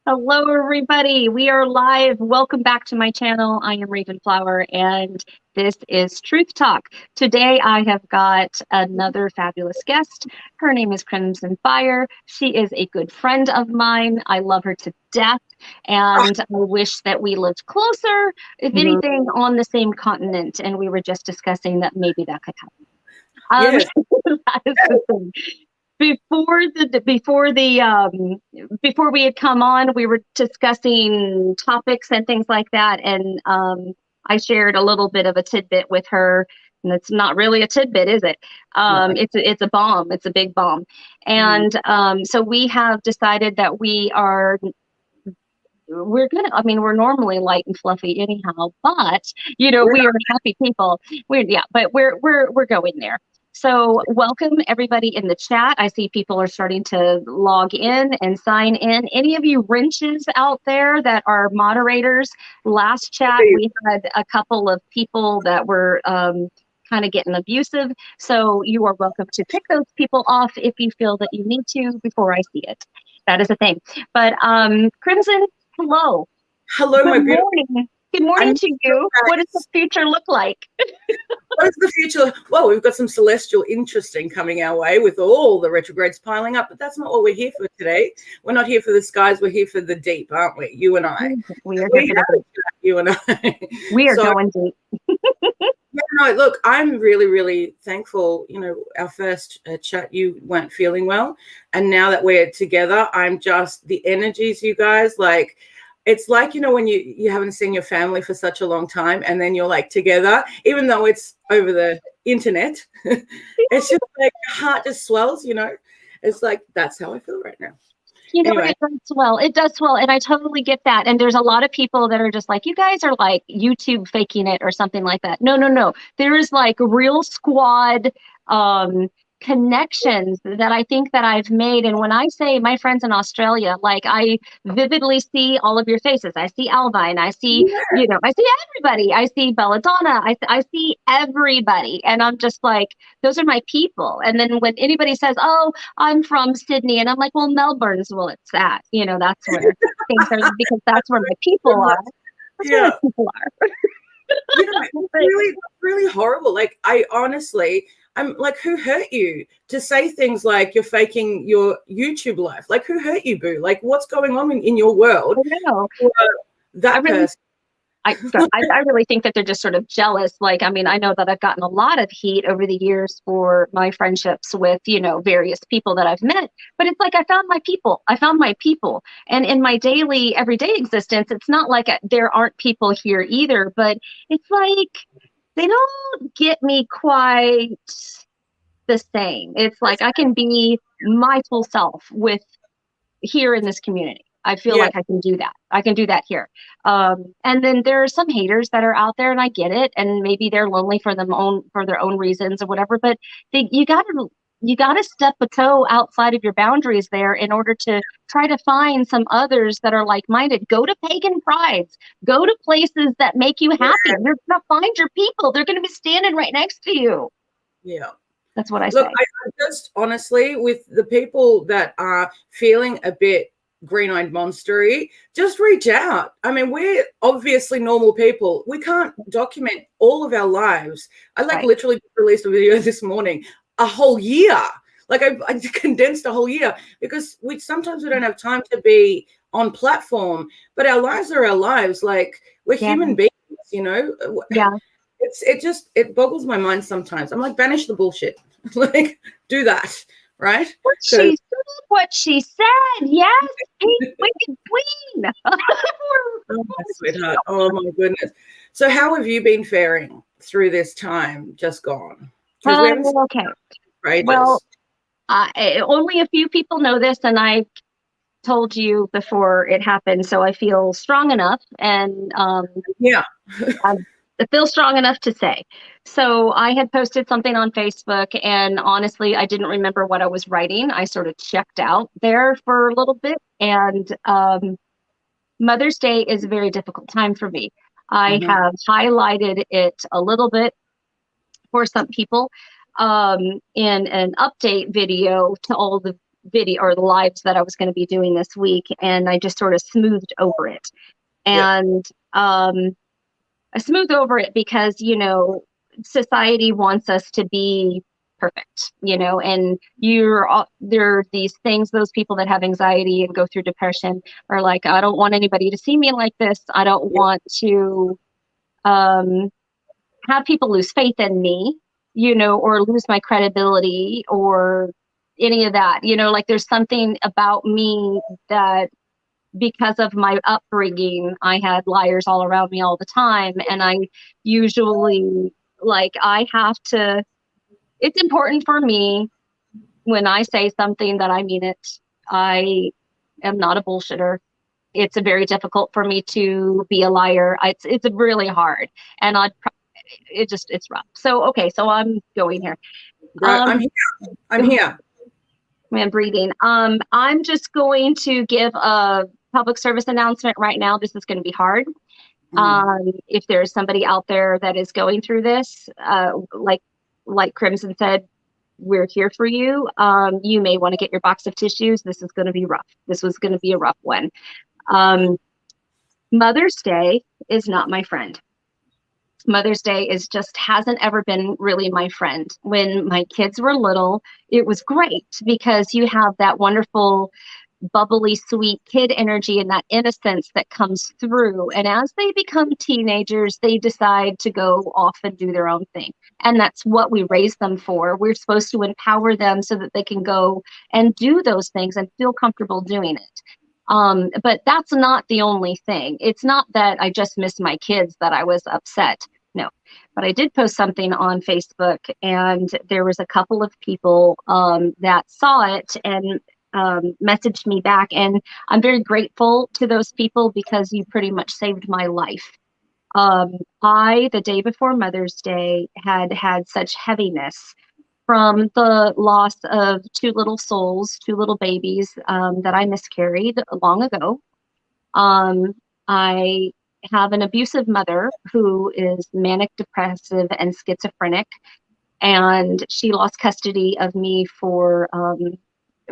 Hello, everybody. We are live. Welcome back to my channel. I am Raven Flower, and this is Truth Talk. Today, I have got another fabulous guest. Her name is Crimson Fyre. She is a good friend of mine. I love her to death, and I wish that we lived closer, if anything, on the same continent. And we were just discussing that maybe that could happen. Yes. That is the thing. Before we had come on, we were discussing topics and things like that, and I shared a little bit of a tidbit with her, and it's not really a tidbit, is it? It's a bomb. It's a big bomb, and so we have decided that we're gonna. I mean, we're normally light and fluffy anyhow, but we are happy people. But we're going there. So welcome everybody in the chat. I see people are starting to log in and sign in. Any of you wrenches out there that are moderators, last chat we had a couple of people that were kind of getting abusive. So you are welcome to pick those people off if you feel that you need to before I see it. That is a thing. But Crimson, hello. Hello, my beautiful. Morning. Good morning to you. What does the future look like? What is the future? Well, we've got some celestial interesting coming our way with all the retrogrades piling up, but that's not what we're here for today. We're not here for the skies. We're here for the deep, aren't we? You and I. We are here for the deep. You and I. We are going deep. No, look, I'm really, really thankful. Our first chat, you weren't feeling well. And now that we're together, I'm just the energies, you guys, like, it's like, when you haven't seen your family for such a long time and then you're like together, even though it's over the internet, it's just like your heart just swells, It's like, that's how I feel right now. Anyway. It does swell. And I totally get that. And there's a lot of people that are just like, you guys are like YouTube faking it or something like that. No. There is like real squad, connections that I think that I've made. And when I say my friends in Australia, like I vividly see all of your faces. I see Alvine, I see, I see everybody. I see Belladonna. I see everybody. And I'm just like, those are my people. And then when anybody says, oh, I'm from Sydney, and I'm like, well, Melbourne's, well, it's that, that's where things are, because that's where my people are. That's where my people are. It's really horrible. Like, I honestly, I'm like, who hurt you to say things like you're faking your YouTube life? Like, who hurt you, boo? Like, what's going on in your world? I know. That person. I really think that they're just sort of jealous. Like, I mean, I know that I've gotten a lot of heat over the years for my friendships with, various people that I've met. But it's like, I found my people. And in my daily, everyday existence, it's not like there aren't people here either. But it's like, they don't get me quite the same. It's like, I can be my full self here in this community. I feel like I can do that. I can do that here. And then there are some haters that are out there, and I get it. And maybe they're lonely for their own reasons or whatever. But you got to step a toe outside of your boundaries there in order to try to find some others that are like-minded. Go to pagan prides. Go to places that make you happy. You're going to find your people. They're going to be standing right next to you. Yeah. That's what I say. Look, I just honestly, with the people that are feeling a bit green-eyed monstery, just reach out. I mean, we're obviously normal people. We can't document all of our lives. I literally released a video this morning, a whole year. Like, I condensed a whole year, because sometimes we don't have time to be on platform, but our lives are our lives. Like, we're human beings, Yeah. It boggles my mind sometimes. I'm like, banish the bullshit. Like, do that. Right? What she said. Yes. Wicked queen. Oh, my sweetheart. Oh, my goodness. So how have you been faring through this time just gone? Okay. Right. Well, only a few people know this, and I told you before it happened, so I feel strong enough, and I feel strong enough to say. So I had posted something on Facebook, and honestly, I didn't remember what I was writing. I sort of checked out there for a little bit, and Mother's Day is a very difficult time for me. I have highlighted it a little bit for some people in an update video to all the video or the lives that I was going to be doing this week, and I just sort of smoothed over it. And I smoothed over it because, you know, society wants us to be perfect, you know, and there are these things, those people that have anxiety and go through depression are like, I don't want anybody to see me like this. I don't want to have people lose faith in me, you know, or lose my credibility or any of that, you know, like there's something about me that because of my upbringing, I had liars all around me all the time. And I usually like, it's important for me when I say something that I mean it. I am not a bullshitter. It's very difficult for me to be a liar. It's really hard. And it's rough. So, okay. So I'm going here. I'm here. I'm here. I'm breathing. I'm just going to give a public service announcement right now. This is going to be hard. If there's somebody out there that is going through this, like Crimson said, we're here for you. You may want to get your box of tissues. This is going to be rough. This was going to be a rough one. Mother's Day is not my friend. Mother's Day hasn't ever been really my friend. When my kids were little, it was great because you have that wonderful, bubbly, sweet kid energy and that innocence that comes through. And as they become teenagers, they decide to go off and do their own thing. And that's what we raise them for. We're supposed to empower them so that they can go and do those things and feel comfortable doing it. But that's not the only thing. It's not that I just miss my kids that I was upset. No, but I did post something on Facebook, and there was a couple of people that saw it and messaged me back. And I'm very grateful to those people because you pretty much saved my life. The day before Mother's Day, had such heaviness from the loss of two little souls, two little babies that I miscarried long ago. I have an abusive mother who is manic depressive and schizophrenic, and she lost custody of me for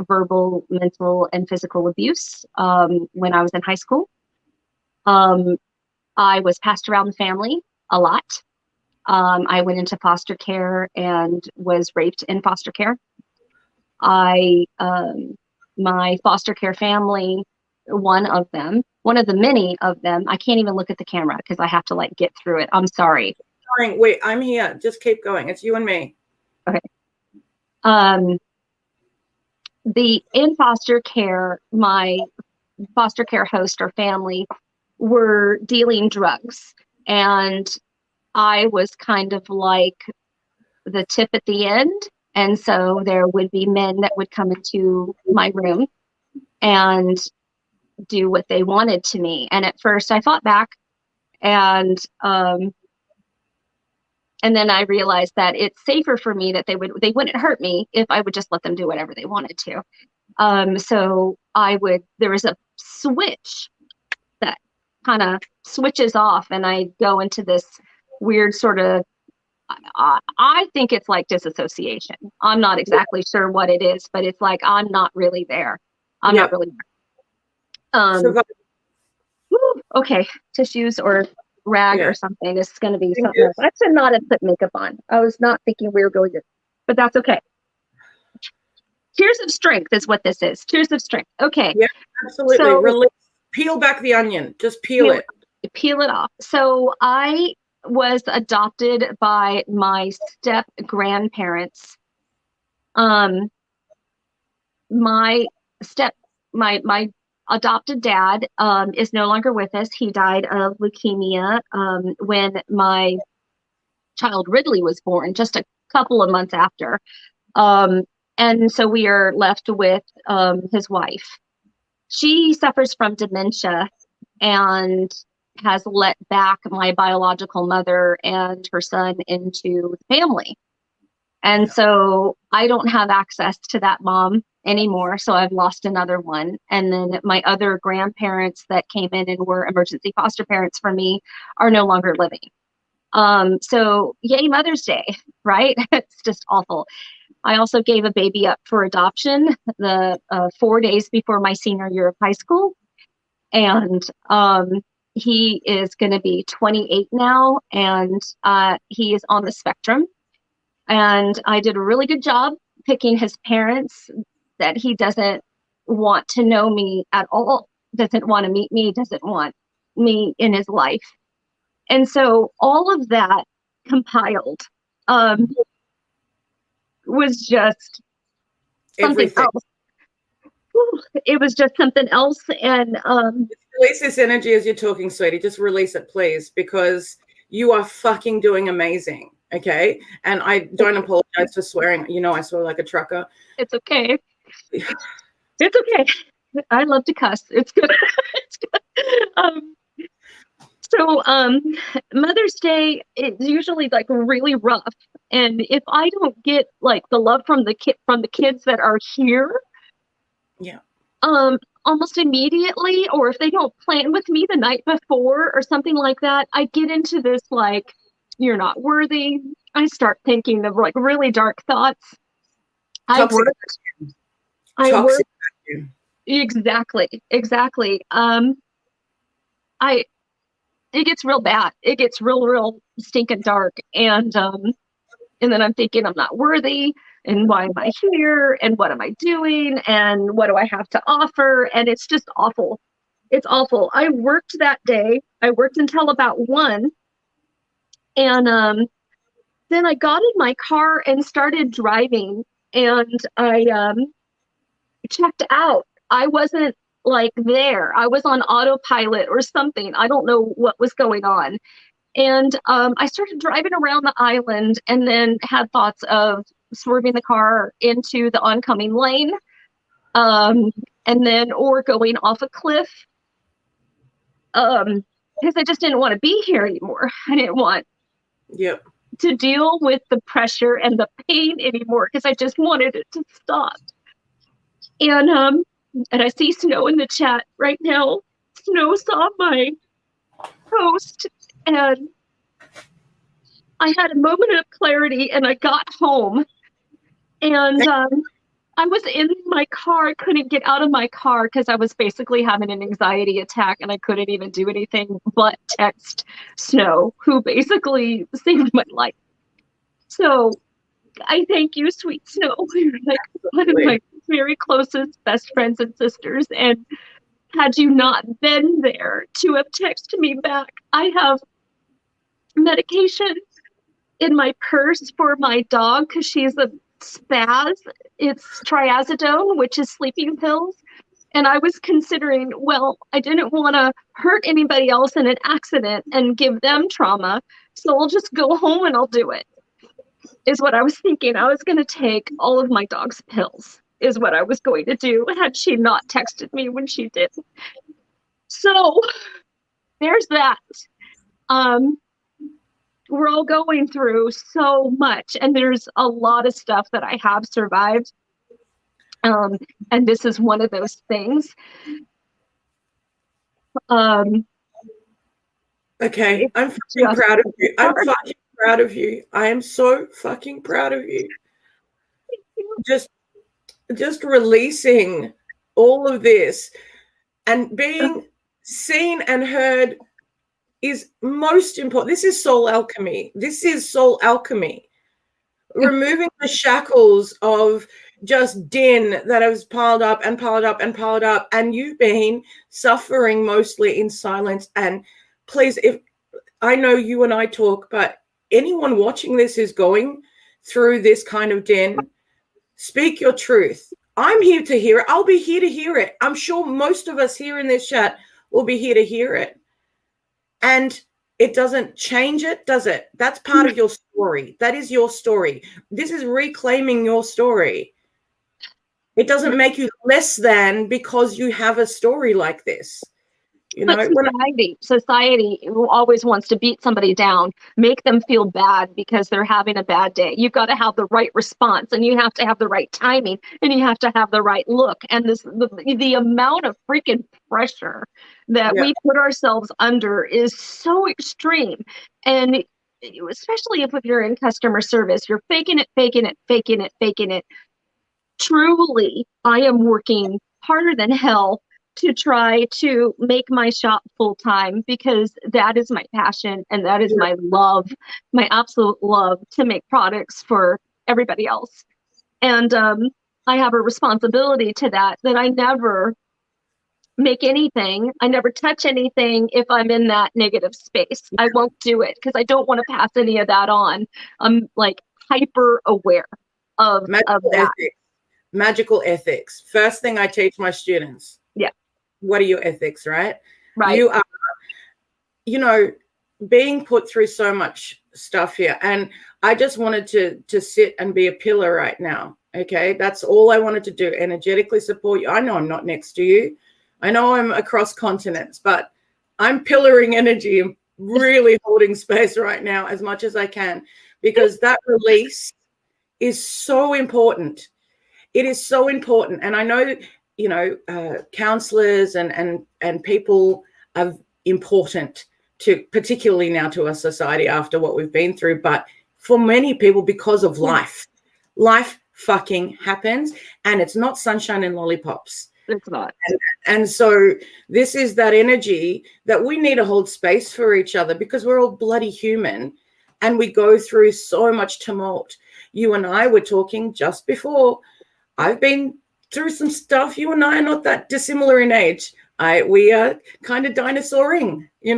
verbal, mental, and physical abuse when I was in high school. I was passed around the family a lot. I went into foster care and was raped in foster care. My foster care family, one of the many of them, I can't even look at the camera because I have to like get through it. I'm sorry. Wait, I'm here. Just keep going. It's you and me. Okay. In foster care, my foster care host or family were dealing drugs, and I was kind of like the tip at the end. And so there would be men that would come into my room and do what they wanted to me. And at first I fought back, and then I realized that it's safer for me that they wouldn't hurt me if I would just let them do whatever they wanted to. So there was a switch that kind of switches off, and I go into this weird sort of, I think it's like disassociation. I'm not exactly sure what it is, but it's like, I'm not really there. I'm not really there. Okay, tissues or rag or something. This is going to be something else. I should not have put makeup on. I was not thinking we were going to, but that's okay. Tears of strength is what this is. Tears of strength. Okay. Yeah, absolutely. So, peel back the onion. Just peel it. Peel it off. So I was adopted by my step grandparents. My adopted dad is no longer with us. He died of leukemia when my child Ridley was born, just a couple of months after. And so we are left with his wife. She suffers from dementia and has let back my biological mother and her son into the family. And so I don't have access to that mom anymore. So I've lost another one. And then my other grandparents that came in and were emergency foster parents for me are no longer living. So yay, Mother's Day, right? It's just awful. I also gave a baby up for adoption the 4 days before my senior year of high school. And he is going to be 28 now, and he is on the spectrum. And I did a really good job picking his parents, that he doesn't want to know me at all, doesn't want to meet me, doesn't want me in his life. And so all of that compiled was just something Everything. else. It was just something else. And release this energy as you're talking, sweetie. Just release it, please, because you are fucking doing amazing. Okay. And I don't apologize for swearing. You know, I swear like a trucker. it's okay. It's okay. I love to cuss. It's good. It's good. So Mother's Day is usually like really rough. And if I don't get like the love from the kids that are here, yeah, almost immediately, or if they don't plan with me the night before or something like that, I get into this like, you're not worthy. I start thinking of like really dark thoughts. Toxic. Exactly. It gets real bad. It gets real stinking dark. And then I'm thinking I'm not worthy, and why am I here, and what am I doing, and what do I have to offer? And it's just awful. It's awful. I worked that day. I worked until about 1. And then I got in my car and started driving, and I checked out. I wasn't like there. I was on autopilot or something. I don't know what was going on. And I started driving around the island, and then had thoughts of swerving the car into the oncoming lane, and then or going off a cliff, because I just didn't want to be here anymore. I didn't want to deal with the pressure and the pain anymore, because I just wanted it to stop. And I see Snow in the chat right now. Snow saw my post, and I had a moment of clarity, and I got home, and I was in my car. I couldn't get out of my car because I was basically having an anxiety attack, and I couldn't even do anything but text Snow, who basically saved my life. So I thank you, sweet Snow. You're like one of my very closest best friends and sisters. And had you not been there to have texted me back, I have medication in my purse for my dog because she's a spaz. It's triazidone, which is sleeping pills. And I was considering, well, I didn't want to hurt anybody else in an accident and give them trauma. So I'll just go home and I'll do it, is what I was thinking. I was going to take all of my dog's pills, is what I was going to do, had she not texted me when she did. So there's that. We're all going through so much, and there's a lot of stuff that I have survived. And this is one of those things. Okay, I'm fucking proud of you. I'm fucking proud of you. I am so fucking proud of you. Just releasing all of this and being seen and heard is most important. This is soul alchemy. This is soul alchemy. Removing the shackles of just din that has piled up and piled up and piled up, and you've been suffering mostly in silence. And please, if I know you and I talk, but anyone watching this is going through this kind of din, speak your truth. I'm here to hear it. I'll be here to hear it. I'm sure most of us here in this chat will be here to hear it. And it doesn't change it, does it? That's part of your story. That is your story. This is reclaiming your story. It doesn't make you less than because you have a story like this. You know, society always wants to beat somebody down, make them feel bad because they're having a bad day. You've got to have the right response, and you have to have the right timing, and you have to have the right look. And the amount of freaking pressure that we put ourselves under is so extreme. And especially if you're in customer service, you're faking it, faking it, faking it, faking it. Truly, I am working harder than hell to try to make my shop full time because that is my passion and that is my love, my absolute love to make products for everybody else. And I have a responsibility to that I never make anything. I never touch anything if I'm in that negative space. I won't do it because I don't want to pass any of that on. I'm like hyper aware of that. Magical ethics. First thing I teach my students. Yeah. What are your ethics, right? Right. You are, being put through so much stuff here. And I just wanted to sit and be a pillar right now. Okay. That's all I wanted to do. Energetically support you. I know I'm not next to you. I know I'm across continents, but I'm pillaring energy and really holding space right now as much as I can, because that release is so important. It is so important. And I know, counselors and people are important to, particularly now to our society after what we've been through. But for many people, because of life fucking happens, and it's not sunshine and lollipops. It's not. And so this is that energy that we need to hold space for each other, because we're all bloody human and we go through so much tumult. You and I were talking just before. I've been through some stuff. You and I are not that dissimilar in age. We are kind of dinosauring, in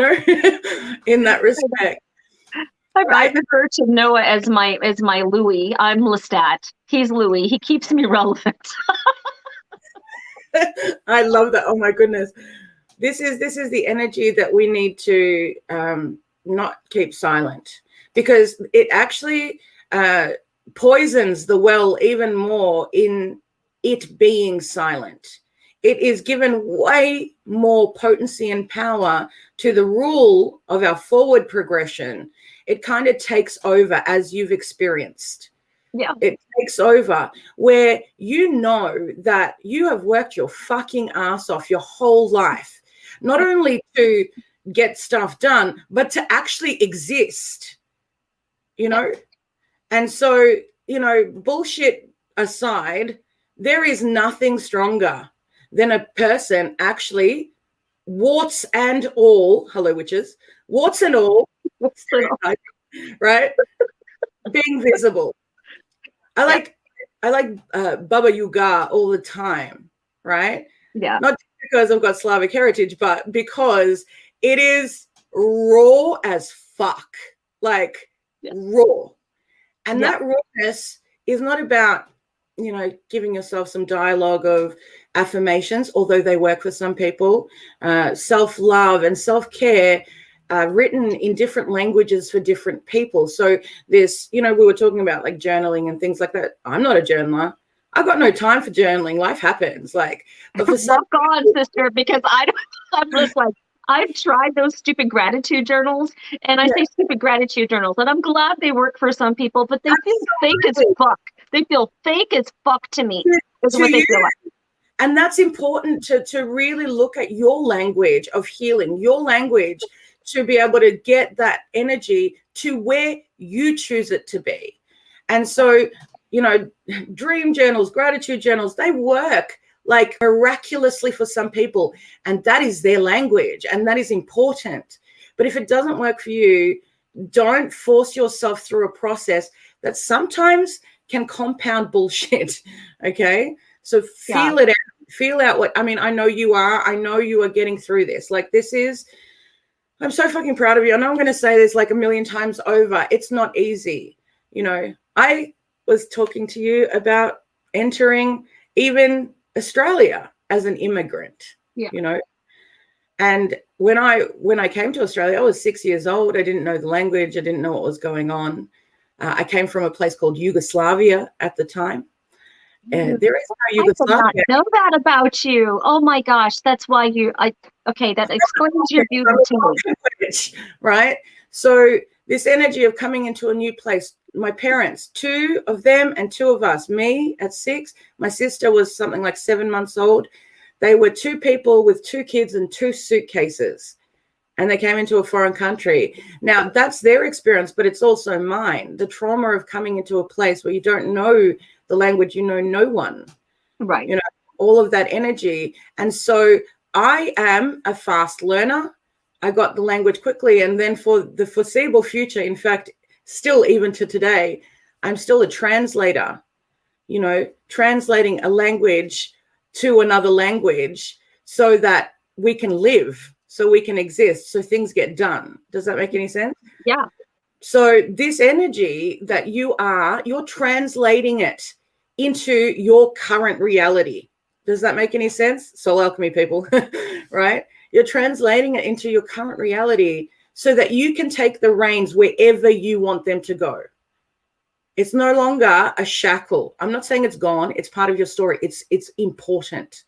that respect. I refer to Noah as my Louis. I'm Lestat. He's Louis. He keeps me relevant. I love that. Oh my goodness. This is the energy that we need to not keep silent, because it actually poisons the well even more in it being silent. It is given way more potency and power to the rule of our forward progression. It kind of takes over, as you've experienced. Yeah. It takes over, where you know that you have worked your fucking ass off your whole life, not only to get stuff done, but to actually exist, And so, bullshit aside, there is nothing stronger than a person actually, warts and all, hello witches, warts and all, right? Being visible. I like Baba Yaga all the time, right? Yeah. Not because I've got Slavic heritage, but because it is raw as fuck, raw. And that rawness is not about, giving yourself some dialogue of affirmations, although they work for some people, self-love and self-care, written in different languages for different people. So this, we were talking about like journaling and things like that. I'm not a journaler. I've got no time for journaling. Life happens. But for some on, sister, because I'm just like, I've tried those stupid gratitude journals, and I say stupid gratitude journals, and I'm glad they work for some people, but they feel fake as fuck. They feel fake as fuck to me. Is what they feel like. And that's important to really look at your language of healing, your language, to be able to get that energy to where you choose it to be. And so, dream journals, gratitude journals, they work miraculously for some people, and that is their language, and that is important. But if it doesn't work for you, don't force yourself through a process that sometimes can compound bullshit. Okay. So feel it out, feel out what, I know you are getting through this. I'm so fucking proud of you. I know I'm going to say this a million times over. It's not easy. I was talking to you about entering even Australia as an immigrant, and when I came to Australia, I was 6 years old. I didn't know the language. I didn't know what was going on. I came from a place called Yugoslavia at the time. And there is no Yugoslavia. I did not know that about you. Oh my gosh, that's why that explains your beauty to me. Right? So this energy of coming into a new place, my parents, 2 of them and 2 of us, me at 6, my sister was something like 7 months old. They were 2 people with 2 kids and 2 suitcases. and they came into a foreign country. Now, that's their experience, but it's also mine. The trauma of coming into a place where you don't know the language, you know no one. Right. You know, all of that energy. And so I am a fast learner. I got the language quickly. And then for the foreseeable future, in fact, still even to today, I'm still a translator, you know, translating a language to another language so that we can live, so we can exist, so things get done. Does that make any sense? Yeah. So this energy that you're translating it into your current reality. Does that make any sense? Soul alchemy people, right? You're translating it into your current reality so that you can take the reins wherever you want them to go. It's no longer a shackle. I'm not saying it's gone. It's part of your story. It's important.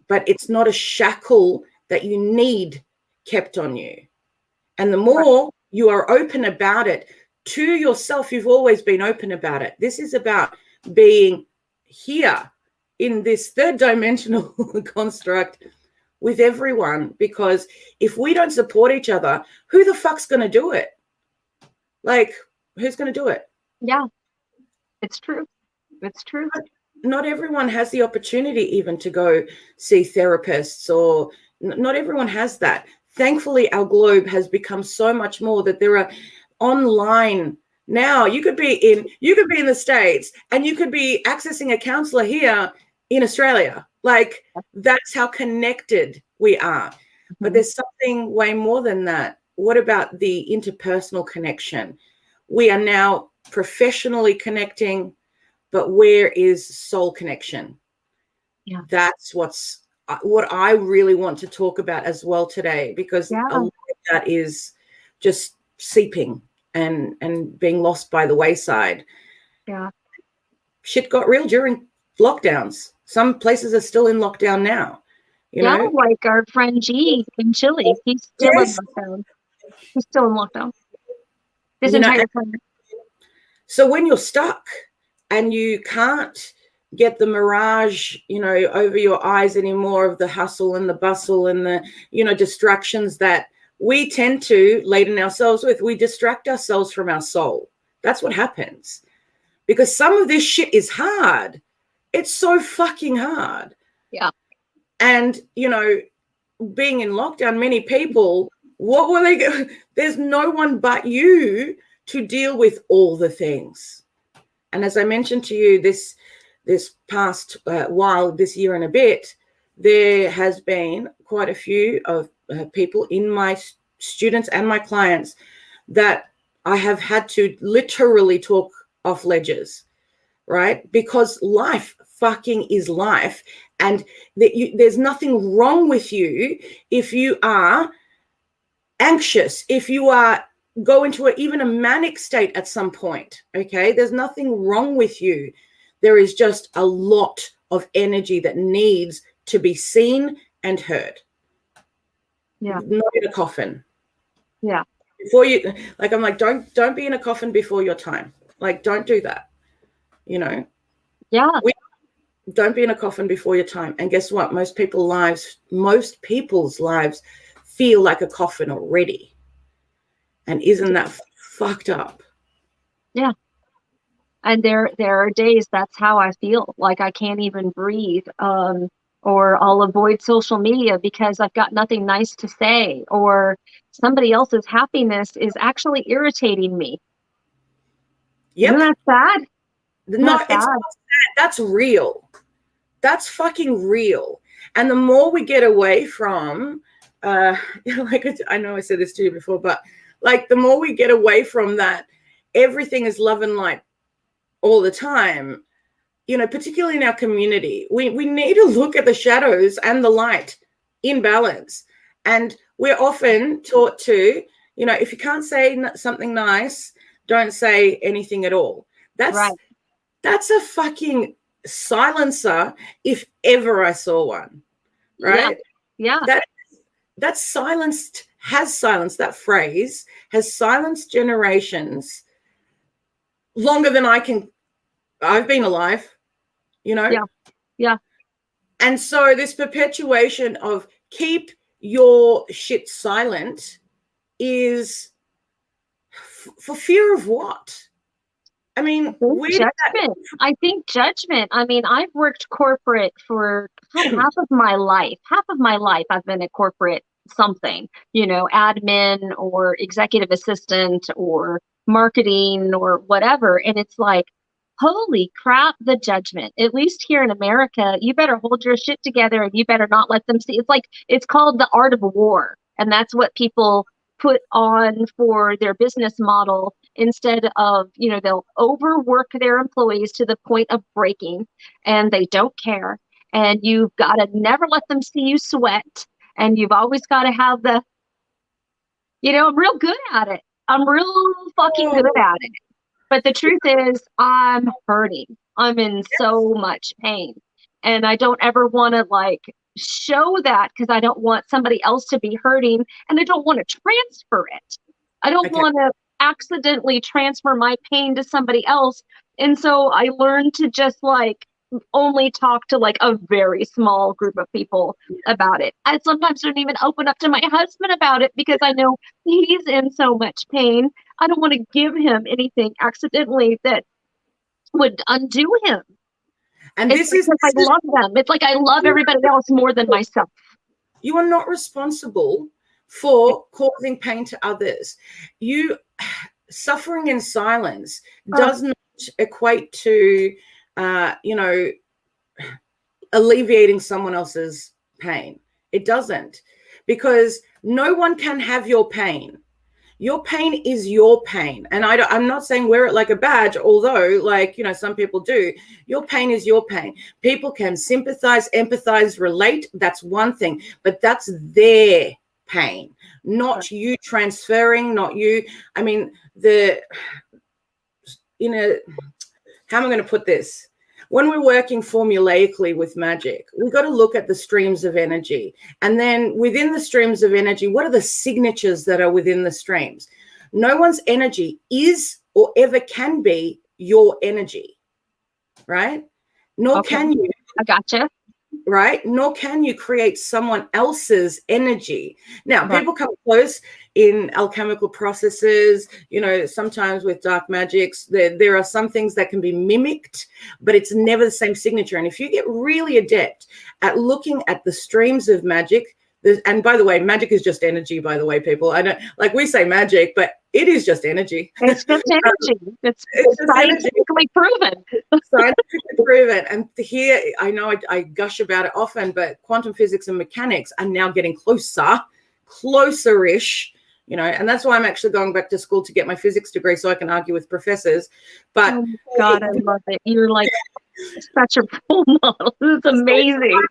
But it's not a shackle that you need kept on you. And the more you are open about it to yourself, you've always been open about it. This is about being here in this third dimensional construct with everyone, because if we don't support each other, who the fuck's going to do it? Like, who's going to do it? Yeah, it's true. It's true. Not everyone has the opportunity even to go see therapists, or not everyone has that. Thankfully, our globe has become so much more that there are online now. You could be in the States and you could be accessing a counselor here in Australia. Like, that's how connected we are. But there's something way more than that. What about the interpersonal connection? We are now professionally connecting, but where is soul connection? Yeah. That's what I really want to talk about as well today, because a lot of that is just seeping and being lost by the wayside. Yeah. Shit got real during lockdowns. Some places are still in lockdown now. You know? Like our friend G in Chile. He's still in lockdown. He's still in lockdown. This entire time. So when you're stuck and you can't get the mirage, you know, over your eyes anymore of the hustle and the bustle and the, you know, distractions that we tend to laden ourselves with, we distract ourselves from our soul. That's what happens. Because some of this shit is hard. It's so fucking hard. Yeah. And, you know, being in lockdown, many people, what were they? There's no one but you to deal with all the things. And as I mentioned to you, this past while, this year and a bit, there has been quite a few of people in my students and my clients that I have had to literally talk off ledges, right? Because life fucking is life. And there's nothing wrong with you if you are anxious, if you are go into even a manic state at some point, okay? There's nothing wrong with you. There is just a lot of energy that needs to be seen and heard. Yeah. Not in a coffin. Yeah. Before you, like, I'm like, don't be in a coffin before your time. Like, don't do that. You know? Yeah. Don't be in a coffin before your time. And guess what? Most people's lives feel like a coffin already. And isn't that fucked up? Yeah. And there are days that's how I feel, like I can't even breathe, or I'll avoid social media because I've got nothing nice to say, or somebody else's happiness is actually irritating me. Yep. Isn't that sad? It's not sad. That's real. That's fucking real. And the more we get away from, like, I know I said this to you before, but like, the more we get away from that, everything is love and light all the time, you know, particularly in our community, we need to look at the shadows and the light in balance. And we're often taught to, you know, if you can't say something nice, don't say anything at all. That's right. That's a fucking silencer if ever I saw one, right? Yeah. That that phrase has silenced generations longer than I've been alive, you know? Yeah. And so this perpetuation of keep your shit silent is for fear of what? I mean, judgment. I think judgment. I mean, I've worked corporate for half of my life. Half of my life I've been a corporate something, admin or executive assistant or marketing or whatever. And it's like, holy crap, the judgment. At least here in America, you better hold your shit together and you better not let them see. It's like, it's called the art of war. And that's what people put on for their business model instead of, they'll overwork their employees to the point of breaking and they don't care. And you've got to never let them see you sweat. And you've always got to have I'm real good at it. I'm real fucking good at it. But the truth is, I'm hurting. I'm in so much pain. And I don't ever want to show that because I don't want somebody else to be hurting. And I don't want to transfer it. I don't want to accidentally transfer my pain to somebody else. And so I learned to just only talk to a very small group of people about it. I sometimes don't even open up to my husband about it because I know he's in so much pain. I don't want to give him anything accidentally that would undo him. And I love them. It's like I love everybody else more than myself. You are not responsible for causing pain to others. You suffering in silence does not equate to alleviating someone else's pain. It doesn't, because no one can have your pain. Your pain is your pain. And I'm not saying wear it like a badge, although some people do. Your pain is your pain. People can sympathize, empathize, relate. That's one thing, but that's their pain, not you transferring, not you. I mean, how am I going to put this? When we're working formulaically with magic, we've got to look at the streams of energy. And then within the streams of energy, what are the signatures that are within the streams? No one's energy is or ever can be your energy, right? Nor can you. I gotcha. Right? Nor can you create someone else's energy. Now, people come close in alchemical processes, sometimes with dark magics, there are some things that can be mimicked, but it's never the same signature. And if you get really adept at looking at the streams of magic, and by the way, magic is just energy, by the way, people. I don't we say magic, but it is just energy. It's just energy. It's scientifically proven. Scientifically proven. And here, I know I gush about it often, but quantum physics and mechanics are now getting closer-ish, and that's why I'm actually going back to school to get my physics degree so I can argue with professors. But oh God, I love it. You're such a role model. It's amazing.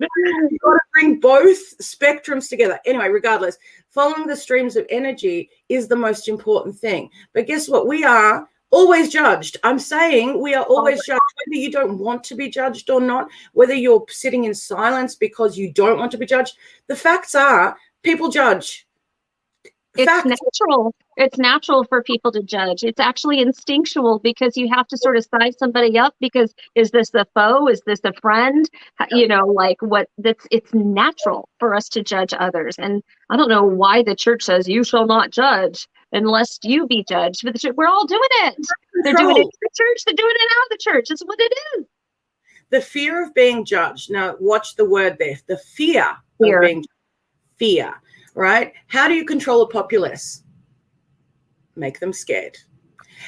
You've got to bring both spectrums together. Anyway, regardless, following the streams of energy is the most important thing. But guess what? We are always judged. I'm saying we are always judged, whether you don't want to be judged or not, whether you're sitting in silence because you don't want to be judged. The facts are people judge. It's natural. It's natural for people to judge. It's actually instinctual because you have to sort of size somebody up because is this a foe? Is this a friend? It's natural for us to judge others. And I don't know why the church says you shall not judge unless you be judged. But we're all doing it. They're doing it in the church. They're doing it out of the church. It's what it is. The fear of being judged. Now, watch the word there. The fear of being judged. Fear. Right? How do you control a populace? Make them scared.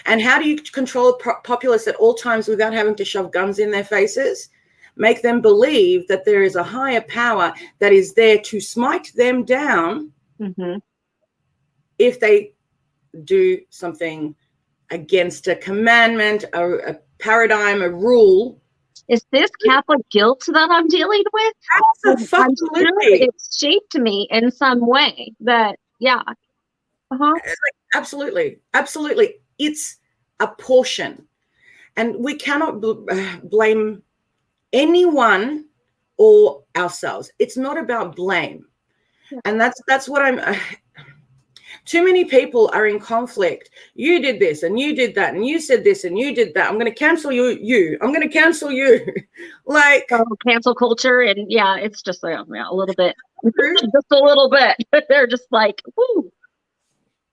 And how do you control a populace at all times without having to shove guns in their faces? Make them believe that there is a higher power that is there to smite them down if they do something against a commandment, a paradigm, a rule. Is this Catholic guilt that I'm dealing with? Absolutely. It's shaped me in some way that, Absolutely. Absolutely. It's a portion. And we cannot blame anyone or ourselves. It's not about blame. And that's what too many people are in conflict. You did this and you did that and you said this and you did that. I'm going to cancel you. I'm going to cancel you. Cancel culture. And it's just a little bit truth, just a little bit. They're just like, woo.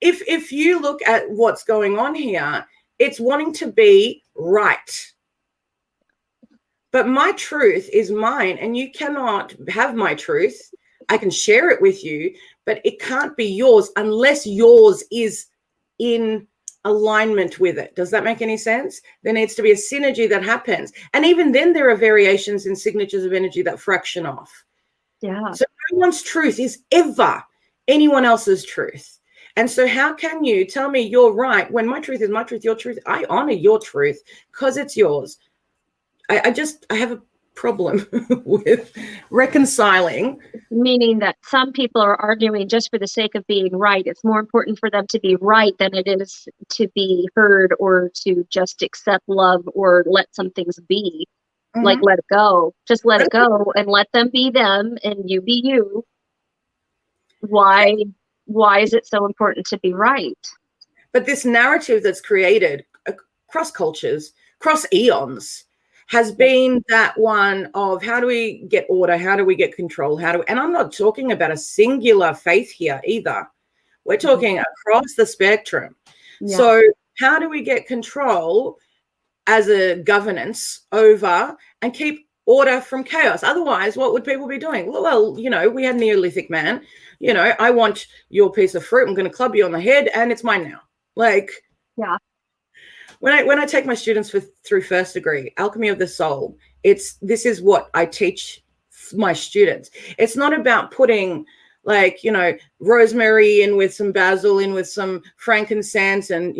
If you look at what's going on here, it's wanting to be right. But my truth is mine, and you cannot have my truth. I can share it with you, but it can't be yours unless yours is in alignment with it. Does that make any sense? There needs to be a synergy that happens. And even then, there are variations in signatures of energy that fraction off. Yeah. So no one's truth is ever anyone else's truth. And so how can you tell me you're right when my truth is my truth, your truth? I honor your truth because it's yours. I have a problem with reconciling. Meaning that some people are arguing just for the sake of being right. It's more important for them to be right than it is to be heard or to just accept love or let some things be. Like, let it go. Just let it go and let them be them and you be you. Why is it so important to be right? But this narrative that's created across cultures, across eons, has been that one of how do we get order? How do we get control? And I'm not talking about a singular faith here either. We're talking across the spectrum. Yeah. So how do we get control as a governance over and keep order from chaos? Otherwise, what would people be doing? Well, we had Neolithic man, I want your piece of fruit. I'm going to club you on the head and it's mine now. Like, yeah. When I take my students through first degree, alchemy of the soul, this is what I teach my students. It's not about putting rosemary in with some basil, in with some frankincense, and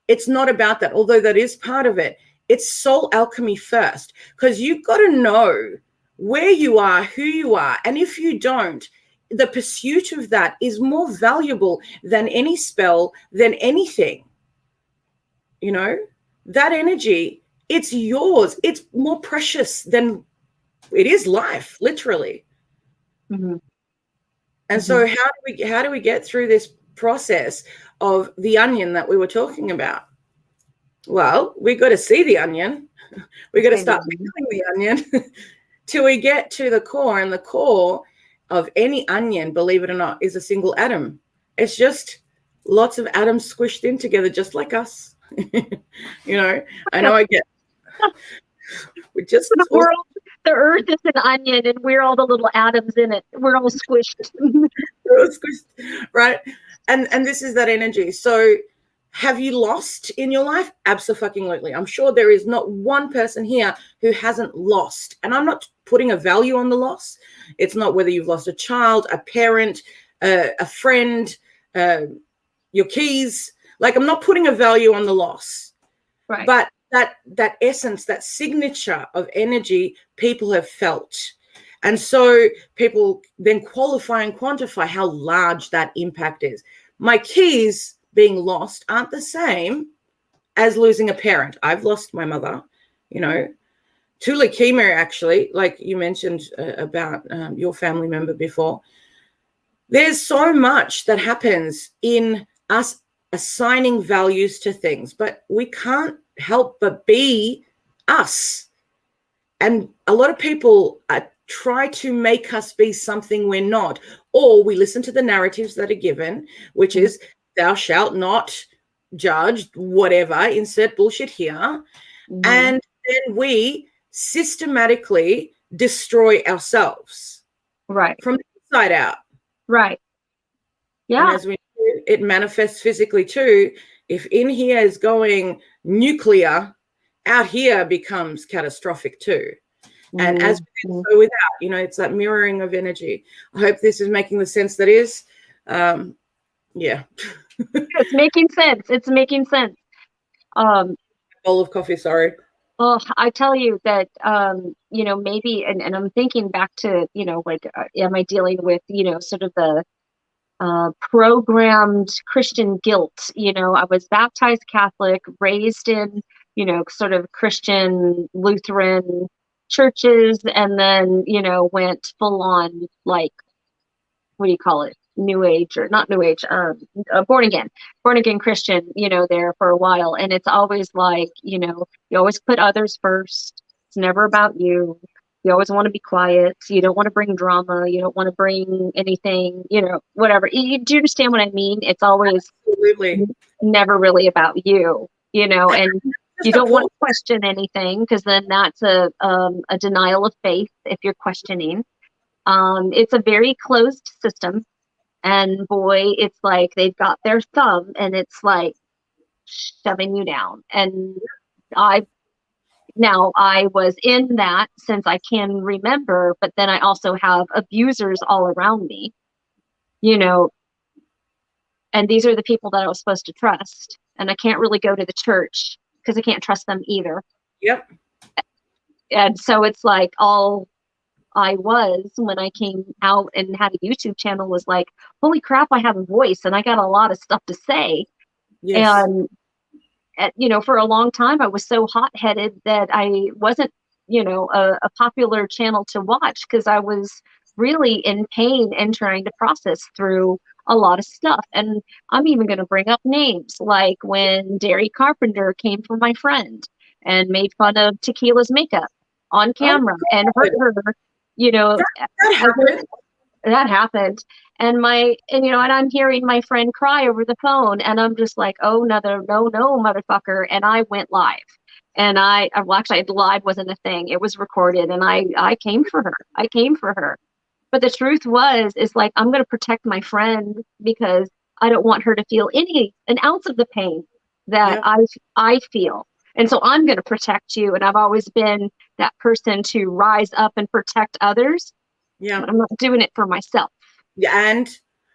it's not about that. Although that is part of it. It's soul alchemy first, because you've got to know where you are, who you are, and if you don't, the pursuit of that is more valuable than any spell, than anything. That energy, it's yours. It's more precious than it is life, literally. Mm-hmm. And so how do we get through this process of the onion that we were talking about? Well, we got to see the onion. We got to start peeling the onion till we get to the core. And the core of any onion, believe it or not, is a single atom. It's just lots of atoms squished in together, just like us. I know I get. We just the world, the earth is an onion, and we're all the little atoms in it. We're all squished. We're all squished, right? And this is that energy. So, have you lost in your life? Absolutely. I'm sure there is not one person here who hasn't lost. And I'm not putting a value on the loss. It's not whether you've lost a child, a parent, a friend, your keys. Like, I'm not putting a value on the loss. Right. But that essence, that signature of energy, people have felt. And so people then qualify and quantify how large that impact is. My keys being lost aren't the same as losing a parent. I've lost my mother, to leukemia, actually, like you mentioned about your family member before. There's so much that happens in us assigning values to things, but we can't help but be us. And a lot of people try to make us be something we're not, or we listen to the narratives that are given, which is thou shalt not judge, whatever, insert bullshit here. And then we systematically destroy ourselves. Right. From the inside out. Right. Yeah. And as we know, it manifests physically too. If in here is going nuclear, out here becomes catastrophic too. And as we go without, it's that mirroring of energy. I hope this is making the sense that is. Yeah. It's making sense. It's making sense. Bowl of coffee, sorry. Well, I tell you that, maybe, and I'm thinking back to, am I dealing with, sort of the programmed Christian guilt? I was baptized Catholic, raised in, sort of Christian Lutheran churches, and then, went full on, like, what do you call it? New age, or not new age, born again Christian, there for a while. And it's always like, you always put others first. It's never about you. You always want to be quiet. You don't want to bring drama. You don't want to bring anything, whatever. Do you understand what I mean? It's always Absolutely. never really about you, and you don't want to important. question anything, because then that's a denial of faith if you're questioning. It's a very closed system, and boy, it's like they've got their thumb and it's like shoving you down. And I was in that since I can remember, but then I also have abusers all around me, and these are the people that I was supposed to trust. And I can't really go to the church because I can't trust them either. Yep. And so it's like all I was when I came out and had a YouTube channel was like, holy crap, I have a voice and I got a lot of stuff to say. Yes. And, for a long time, I was so hot-headed that I wasn't, a popular channel to watch, because I was really in pain and trying to process through a lot of stuff. And I'm even going to bring up names, like when Derry Carpenter came for my friend and made fun of Tequila's makeup on camera and hurt her, that happened. That happened. And I'm hearing my friend cry over the phone, and I'm just like, oh, no, motherfucker. And I went live. And actually, live wasn't a thing. It was recorded, and I came for her. But the truth is like, I'm going to protect my friend, because I don't want her to feel an ounce of the pain that I feel. And so I'm going to protect you. And I've always been that person to rise up and protect others. Yeah. But I'm not doing it for myself. Yeah. And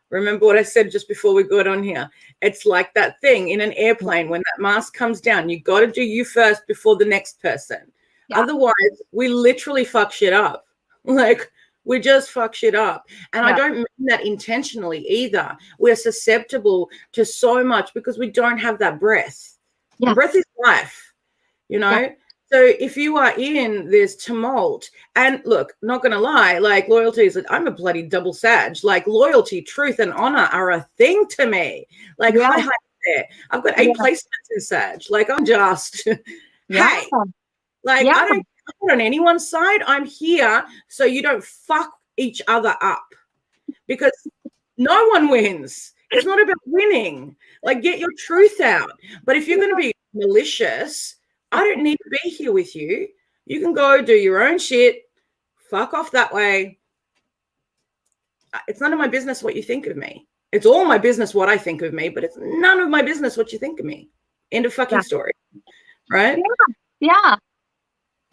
remember what I said just before we got on here. It's like that thing in an airplane when that mask comes down. You got to do you first before the next person. Yeah. Otherwise, we literally fuck shit up. Like, we just fuck shit up. And I don't mean that intentionally either. We're susceptible to so much because we don't have that breath. Yeah. Breath is life, Yeah. So if you are in this tumult, and look, not going to lie, like, loyalty is, I'm a bloody double Sag. Like, loyalty, truth, and honor are a thing to me. Like, hi there. I've got 8 placements in Sag. Like, I'm just, hey, like, I don't on anyone's side. I'm here so you don't fuck each other up, because no one wins. It's not about winning. Like, get your truth out. But if you're going to be malicious, I don't need to be here with you. You can go do your own shit. Fuck off that way. It's none of my business what you think of me. It's all my business what I think of me, but it's none of my business what you think of me. End of fucking story. Right? Yeah.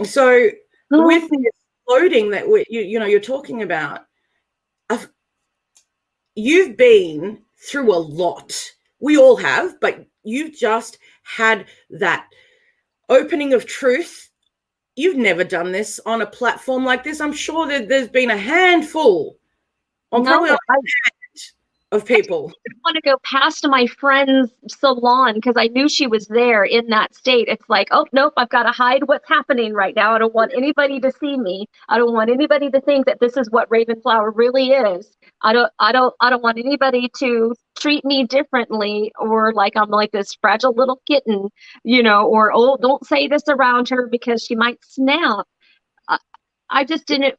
So with this loading that you're talking about, you've been through a lot. We all have, but you've just had that opening of truth. You've never done this on a platform like this. I'm sure that there's been a handful, of people. I didn't want to go past my friend's salon because I knew she was there in that state. It's like, oh, nope, I've got to hide what's happening right now. I don't want anybody to see me. I don't want anybody to think that this is what Ravenflower really is. I don't want anybody to treat me differently, or like I'm like this fragile little kitten, or, oh, don't say this around her because she might snap. I just didn't.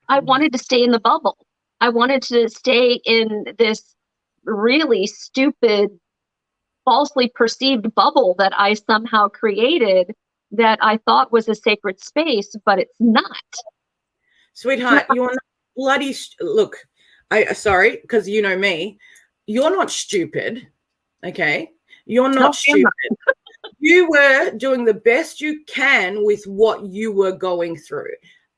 I wanted to stay in the bubble. I wanted to stay in this really stupid, falsely perceived bubble that I somehow created that I thought was a sacred space, but it's not. Sweetheart, you're not bloody... Look, sorry, because you know me. You're not stupid, okay? You're not stupid. You were doing the best you can with what you were going through.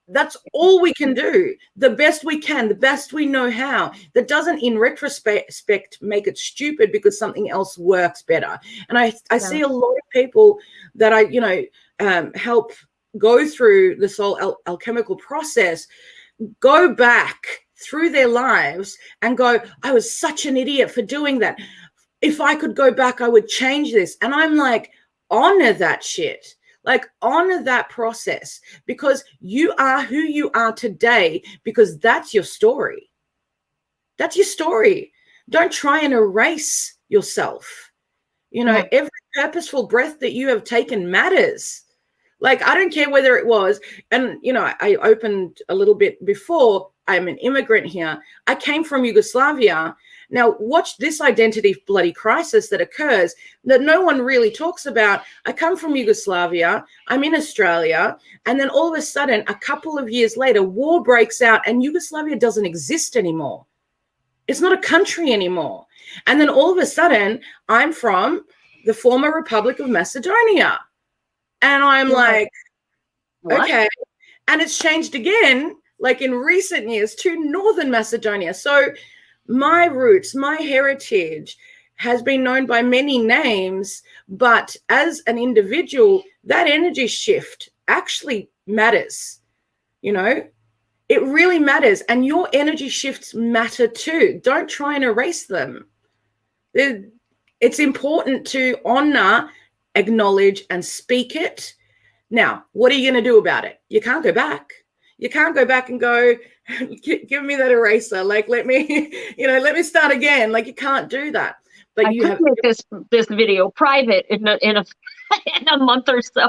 That's all we can do. The best we can, the best we know how. That doesn't, in retrospect, make it stupid because something else works better. And I see a lot of people that I, help go through this whole alchemical process, go back through their lives and go, I was such an idiot for doing that. If I could go back, I would change this. And I'm like, honor that shit. Like, honor that process, because you are who you are today, because that's your story. That's your story. Don't try and erase yourself. Every purposeful breath that you have taken matters. Like, I don't care whether it was, and, you know, I opened a little bit before. I'm an immigrant here. I came from Yugoslavia. Now, watch this identity bloody crisis that occurs that no one really talks about. I come from Yugoslavia. I'm in Australia. And then all of a sudden, a couple of years later, war breaks out and Yugoslavia doesn't exist anymore. It's not a country anymore. And then all of a sudden, I'm from the former Republic of Macedonia. And I'm like, what? okay. And it's changed again, like in recent years, to Northern Macedonia. So my roots, my heritage has been known by many names, but as an individual, that energy shift actually matters. You know, it really matters. And your energy shifts matter too. Don't try and erase them. It's important to honor, acknowledge, and speak it. Now, what are you going to do about it? You can't go back. You can't go back and go, give me that eraser. Like, let me, let me start again. Like, you can't do that. But I could make this video private in a month or so.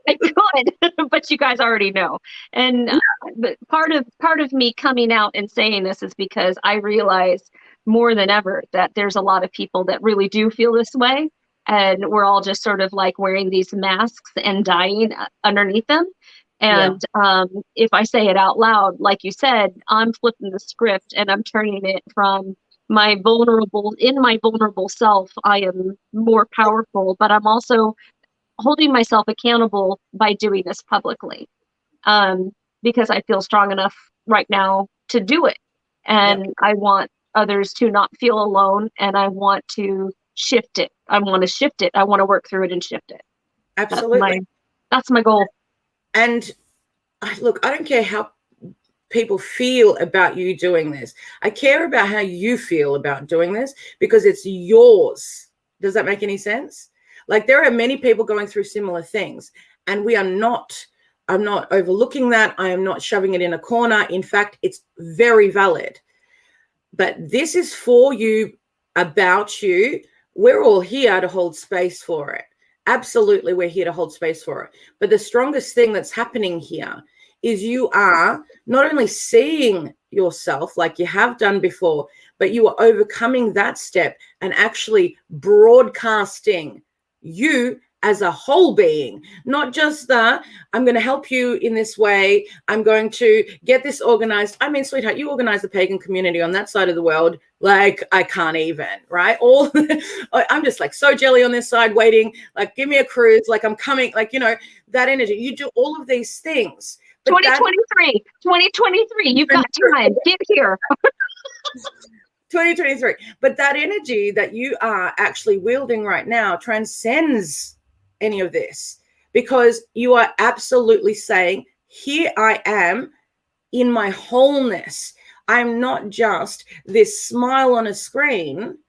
I could, but you guys already know. And but part of me coming out and saying this is because I realize more than ever that there's a lot of people that really do feel this way, and we're all just sort of like wearing these masks and dying underneath them. And if I say it out loud, like you said, I'm flipping the script and I'm turning it from my vulnerable self. I am more powerful, but I'm also holding myself accountable by doing this publicly, because I feel strong enough right now to do it. And I want others to not feel alone, and I want to shift it. I want to work through it and shift it. Absolutely. That's my goal. And look, I don't care how people feel about you doing this. I care about how you feel about doing this because it's yours. Does that make any sense? Like, there are many people going through similar things, and I'm not overlooking that. I am not shoving it in a corner. In fact, it's very valid. But this is for you, about you. We're all here to hold space for it. Absolutely, we're here to hold space for it. But the strongest thing that's happening here is you are not only seeing yourself like you have done before, but you are overcoming that step and actually broadcasting you as a whole being, not just I'm going to help you in this way. I'm going to get this organized. I mean, sweetheart, you organize the pagan community on that side of the world. Like, I can't even, right? I'm just like so jelly on this side waiting, like, give me a cruise. Like, I'm coming, like, that energy. You do all of these things. 2023, you've got time. Get here. 2023. But that energy that you are actually wielding right now transcends any of this, because you are absolutely saying, here I am in my wholeness. I'm not just this smile on a screen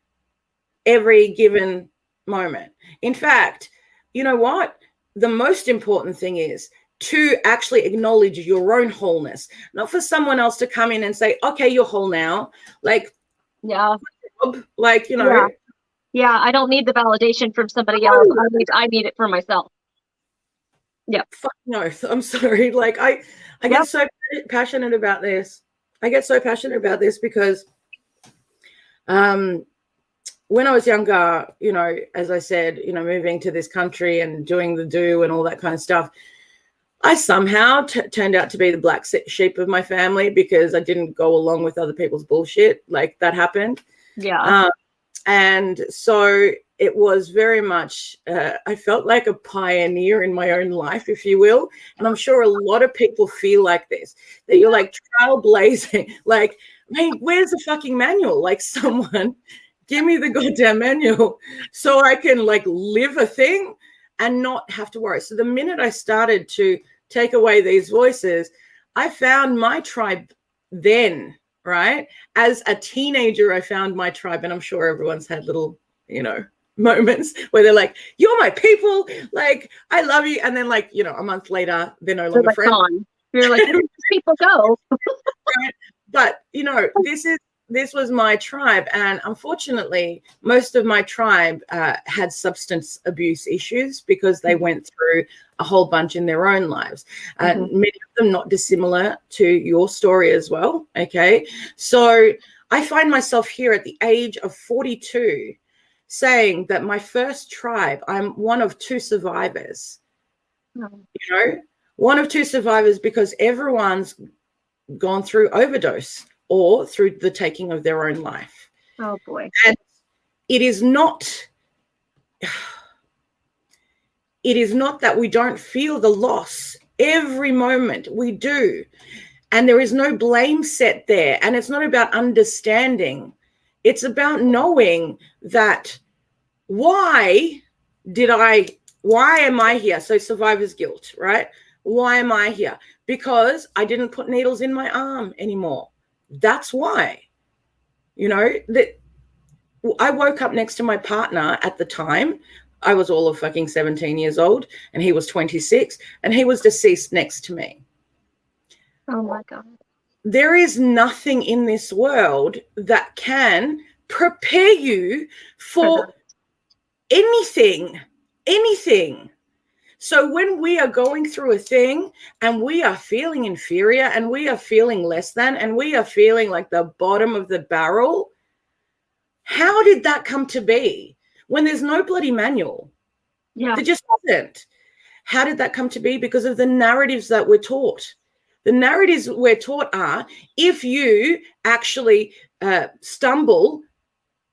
every given moment. In fact, you know what? The most important thing is to actually acknowledge your own wholeness, not for someone else to come in and say, okay, you're whole now. Like, like, Yeah, I don't need the validation from somebody else. I need it for myself. Yeah. Fuck no. I'm sorry. Like, I get so passionate about this. I get so passionate about this because when I was younger, as I said, moving to this country and doing the do and all that kind of stuff, I somehow turned out to be the black sheep of my family because I didn't go along with other people's bullshit. Like, that happened. Yeah. And so it was very much, I felt like a pioneer in my own life, if you will. And I'm sure a lot of people feel like this, that you're like trailblazing. Like, hey, where's the fucking manual? Like, someone give me the goddamn manual so I can like live a thing and not have to worry. So the minute I started to take away these voices, I found my tribe then, right? As a teenager, I found my tribe, and I'm sure everyone's had little, moments where they're like, you're my people, like, I love you. And then, like, a month later, they're no longer friends. You're like, where do people go? Right? But, this is this was my tribe, and unfortunately most of my tribe had substance abuse issues because they went through a whole bunch in their own lives, and many of them not dissimilar to your story as well. Okay, so I find myself here at the age of 42 saying that my first tribe, I'm one of two survivors. One of two survivors, because everyone's gone through overdose or through the taking of their own life. Oh boy. And it is not that we don't feel the loss. Every moment we do. And there is no blame set there. And it's not about understanding. It's about knowing that why am I here? So survivor's guilt, right? Why am I here? Because I didn't put needles in my arm anymore. That's why. That I woke up next to my partner at the time. I was all of fucking 17 years old and he was 26 and he was deceased next to me. Oh my God. There is nothing in this world that can prepare you for anything. So when we are going through a thing and we are feeling inferior and we are feeling less than and we are feeling like the bottom of the barrel, how did that come to be when there's no bloody manual? Yeah. There just wasn't. How did that come to be? Because of the narratives that we're taught. The narratives we're taught are, if you actually stumble,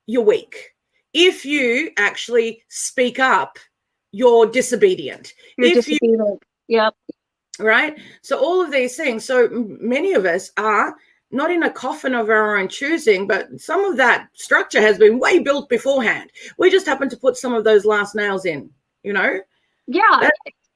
you're weak. If you actually speak up, you're disobedient. Yep. Right? So all of these things. So many of us are not in a coffin of our own choosing, but some of that structure has been way built beforehand. We just happen to put some of those last nails in, Yeah.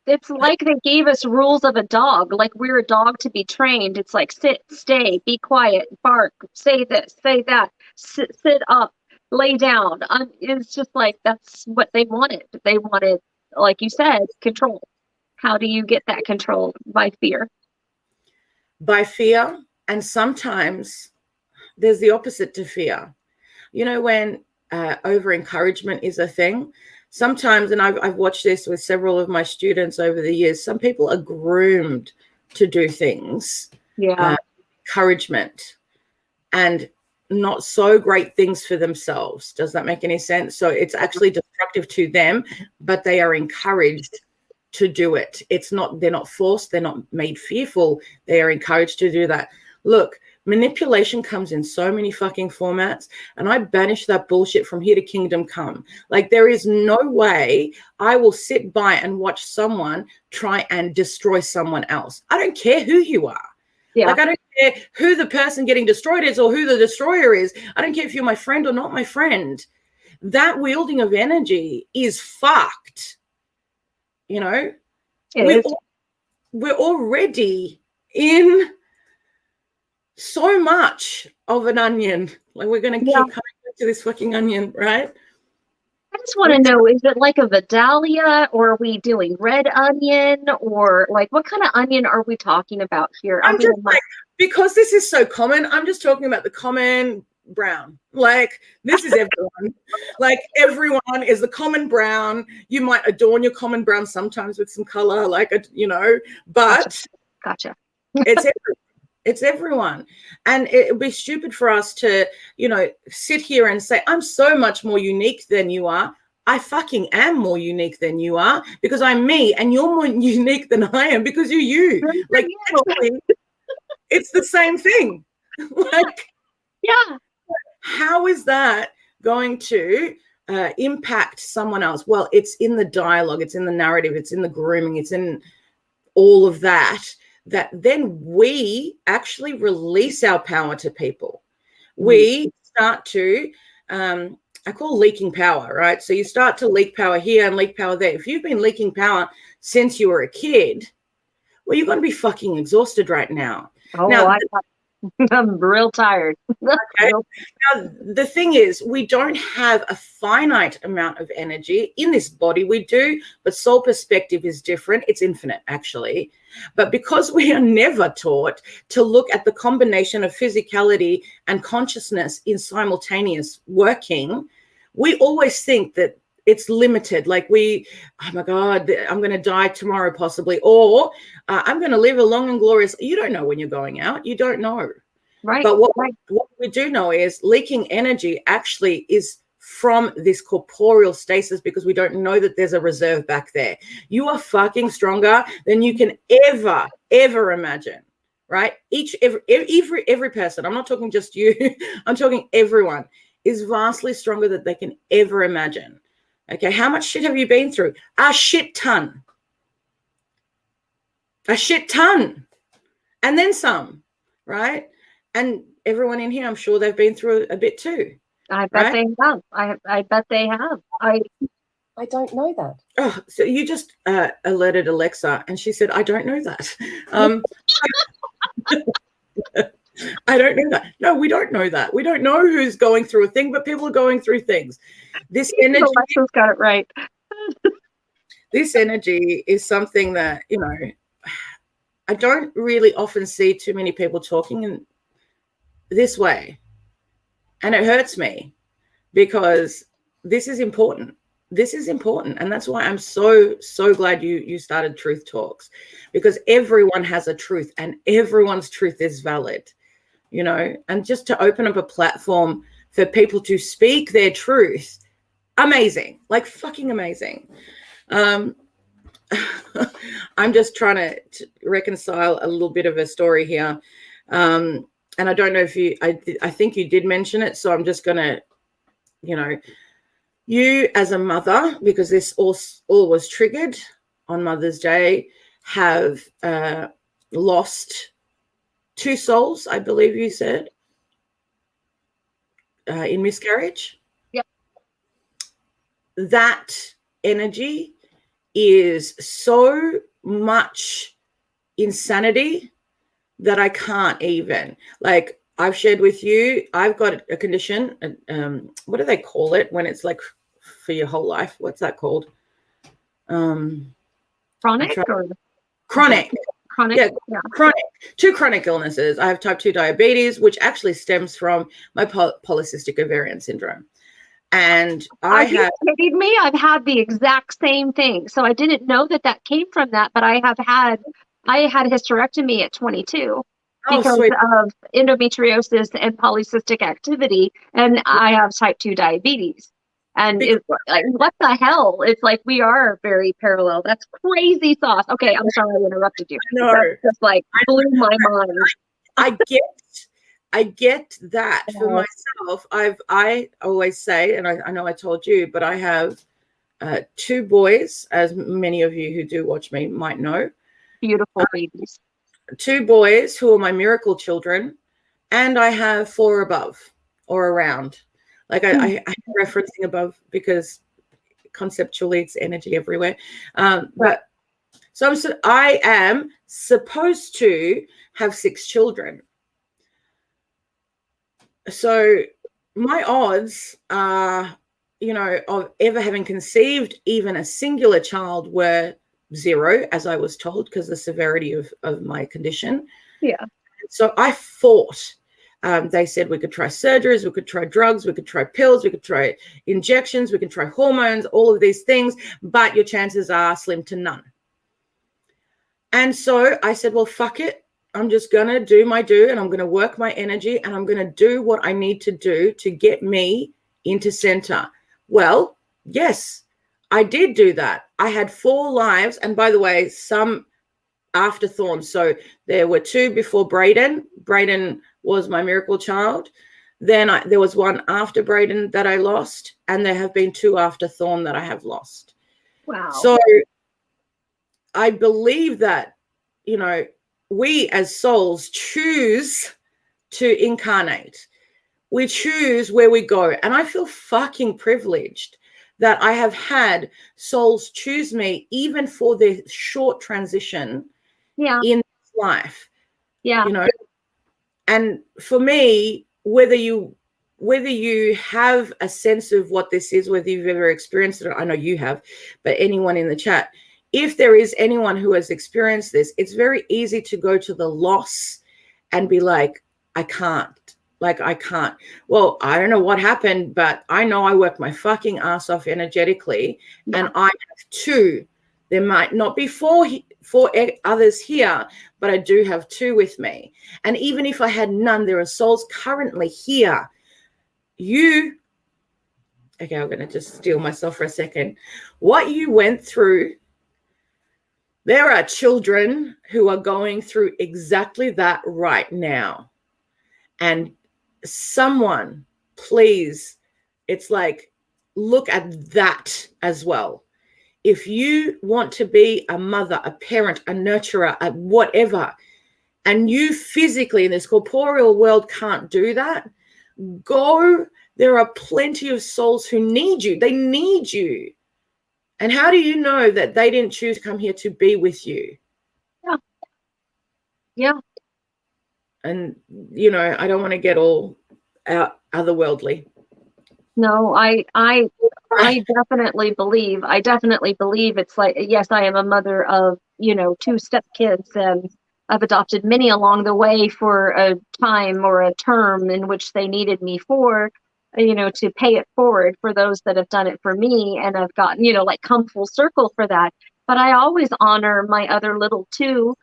It's like they gave us rules of a dog. Like we're a dog to be trained. It's like sit, stay, be quiet, bark, say this, say that, sit up, lay down. It's just like that's what they wanted. They wanted, like you said, control. How do you get that control? By fear. By fear, and sometimes there's the opposite to fear. When over encouragement is a thing, sometimes, and I've watched this with several of my students over the years, some people are groomed to do things, encouragement, and not so great things for themselves. Does that make any sense? So it's actually destructive to them, but they are encouraged to do it. They're not forced. They're not made fearful. They are encouraged to do that. Look, manipulation comes in so many fucking formats, and I banish that bullshit from here to kingdom come. Like, there is no way I will sit by and watch someone try and destroy someone else. I don't care who you are. Yeah. Like, I don't care who the person getting destroyed is or who the destroyer is. I don't care if you're my friend or not my friend. That wielding of energy is fucked. We're already in so much of an onion. Like, we're going to keep coming back to this fucking onion, right? I just want to know, is it like a Vidalia, or are we doing red onion, or like what kind of onion are we talking about here? Because this is so common, I'm just talking about the common brown. Like, this is everyone. Like, everyone is the common brown. You might adorn your common brown sometimes with some color, but gotcha. It's everyone. And it would be stupid for us to, sit here and say, I'm so much more unique than you are. I fucking am more unique than you are, because I'm me, and you're more unique than I am because you're you. Like, actually, it's the same thing. How is that going to impact someone else? Well, it's in the dialogue, it's in the narrative, it's in the grooming, it's in all of that then we actually release our power to people. We start to, I call leaking power, right? So you start to leak power here and leak power there. If you've been leaking power since you were a kid, well, you're going to be fucking exhausted right now. I'm real tired. Okay. Now, the thing is, we don't have a finite amount of energy in this body. We do, but soul perspective is different. It's infinite, actually. But because we are never taught to look at the combination of physicality and consciousness in simultaneous working, we always think that it's limited. Like oh my God, I'm going to die tomorrow possibly, or I'm going to live a long and glorious. You don't know when you're going out. You don't know. Right. But what we do know is leaking energy actually is from this corporeal stasis, because we don't know that there's a reserve back there. You are fucking stronger than you can ever imagine, right? Every person, I'm not talking just you, I'm talking everyone, is vastly stronger than they can ever imagine. Okay, how much shit have you been through? A shit ton. A shit ton. And then some, right? And everyone in here, I'm sure they've been through a bit too. I bet they have. I bet they have. I don't know that. Oh, so you just alerted Alexa, and she said, "I don't know that." I don't know that. No, we don't know that. We don't know who's going through a thing, but people are going through things. This energy, Alexa's got it right. This energy is something that, I don't really often see too many people talking in this way. And it hurts me, because this is important. This is important. And that's why I'm so glad you started Truth Talks, because everyone has a truth and everyone's truth is valid, and just to open up a platform for people to speak their truth. Amazing. Like fucking amazing. I'm just trying to reconcile a little bit of a story here. And I don't know if I think you did mention it. So I'm just going to, you as a mother, because this all was triggered on Mother's Day, have lost 2 souls, I believe you said, in miscarriage. Yep. That energy is so much insanity that I can't even, like I've shared with you, I've got a condition, what do they call it when it's like for your whole life? What's that called? Chronic or? Chronic. Chronic. Yeah. Chronic. 2 chronic illnesses. I have type 2 diabetes, which actually stems from my polycystic ovarian syndrome. And Are you kidding me? I've had the exact same thing. So I didn't know that came from that, but I had a hysterectomy at 22 because of endometriosis and polycystic activity, and I have type 2 diabetes. And it's like, what the hell? It's like we are very parallel. That's crazy sauce. Okay, I'm sorry I interrupted you. No, that's just like blew my mind. I get that for myself. I always say, and I know I told you, but I have 2 boys, as many of you who do watch me might know. Beautiful babies. 2 boys who are my miracle children, and I have 4 above or around. Like I'm referencing above because conceptually it's energy everywhere. But so I am supposed to have 6 children. So my odds are, of ever having conceived even a singular child were 0, as I was told, because the severity of my condition. Yeah. So I fought. They said we could try surgeries, we could try drugs, we could try pills, we could try injections, we could try hormones, all of these things, but your chances are slim to none. And so I said, well, fuck it. I'm just going to do my do, and I'm going to work my energy, and I'm going to do what I need to do to get me into center. Well, yes, I did do that. I had 4 lives. And by the way, some after Thorn. So there were 2 before Braden. Braden was my miracle child. Then there was 1 after Braden that I lost. And there have been 2 after Thorn that I have lost. Wow. So I believe that, we as souls choose to incarnate. We choose where we go. And I feel fucking privileged that I have had souls choose me even for their short transition in life. Yeah. And for me, whether you have a sense of what this is, whether you've ever experienced it, I know you have, but anyone in the chat, if there is anyone who has experienced this, it's very easy to go to the loss and be like, I can't. Well, I don't know what happened, but I know I worked my fucking ass off energetically, and I have two. There might not be four others here, but I do have two with me. And even if I had none, there are souls currently here. Okay, I'm going to just steel myself for a second. What you went through, there are children who are going through exactly that right now. And someone, please, it's like, look at that as well. If you want to be a mother, a parent, a nurturer, a whatever, and you physically in this corporeal world can't do that, go. There are plenty of souls who need you. They need you. And how do you know that they didn't choose to come here to be with you? Yeah. And, you know, I don't want to get all otherworldly. No, I definitely believe it's like, yes, I am a mother of, you know, 2 stepkids, and I've adopted many along the way for a time or a term in which they needed me for, you know, to pay it forward for those that have done it for me, and I've gotten, you know, like, come full circle for that. But I always honor my other little 2,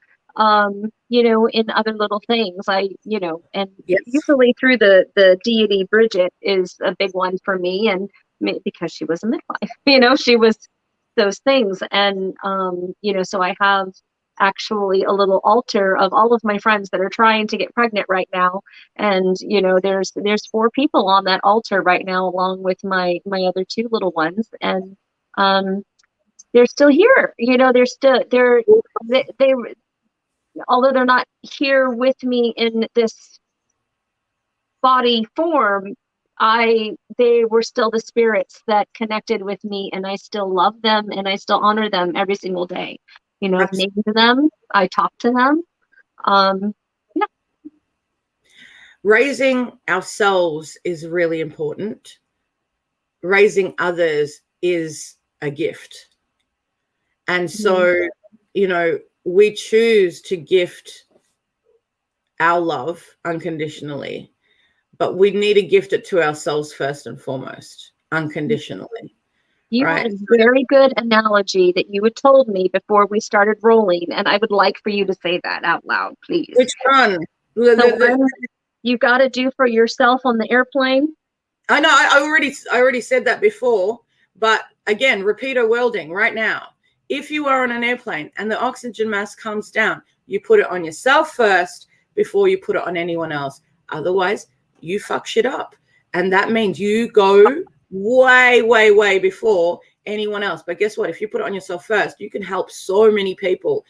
you know, in other little things. You know, and Yes. usually through the deity Bridget is a big one for me, and because she was a midwife, you know, she was those things. And, you know, so I have actually a little altar of all of my friends that are trying to get pregnant right now. And, you know, there's 4 people on that altar right now, along with my other 2 little ones. And, they're still here, you know, they although they're not here with me in this body form, they were still the spirits that connected with me, and I still love them, and I still honor them every single day. You know, I've named them, I talk to them. Yeah. Raising ourselves is really important. Raising others is a gift. And so, you know, we choose to gift our love unconditionally, but we need to gift it to ourselves first and foremost, unconditionally. You right? had a very good analogy that you had told me before we started rolling, and I would like for you to say that out loud, please. Which one? You got to do for yourself on the airplane. I know, I already said that before, but again, repeater welding right now. If you are on an airplane and the oxygen mask comes down, you put it on yourself first before you put it on anyone else. Otherwise, you fuck shit up. And that means you go way, way, way before anyone else. But guess what? If you put it on yourself first, you can help so many people.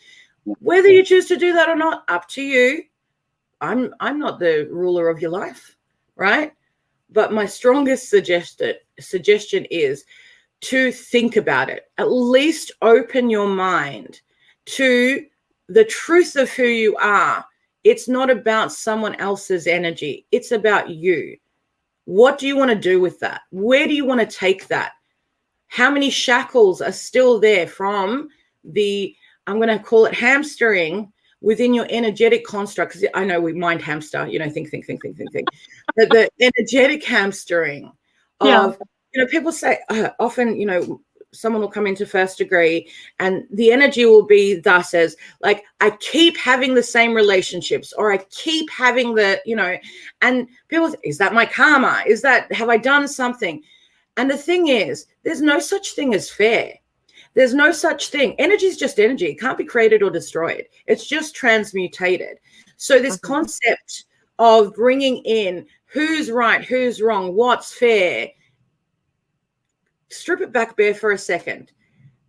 Whether you choose to do that or not, up to you. I'm not the ruler of your life, right? But my strongest suggestion is to think about it. At least open your mind to the truth of who you are. It's not about someone else's energy. It's about you. What do you want to do with that? Where do you want to take that? How many shackles are still there from the, I'm going to call it hamstering within your energetic construct? Because I know we mind hamster, you know, think. But the energetic hamstering of, you know, people say often, you know, someone will come into first degree and the energy will be thus as like, I keep having the same relationships, or I keep having the, you know, and people say, is that my karma? Is that, have I done something? And the thing is, there's no such thing as fair. There's no such thing. Energy is just energy. It can't be created or destroyed. It's just transmutated. So this concept of bringing in who's right, who's wrong, what's fair, strip it back bare for a second.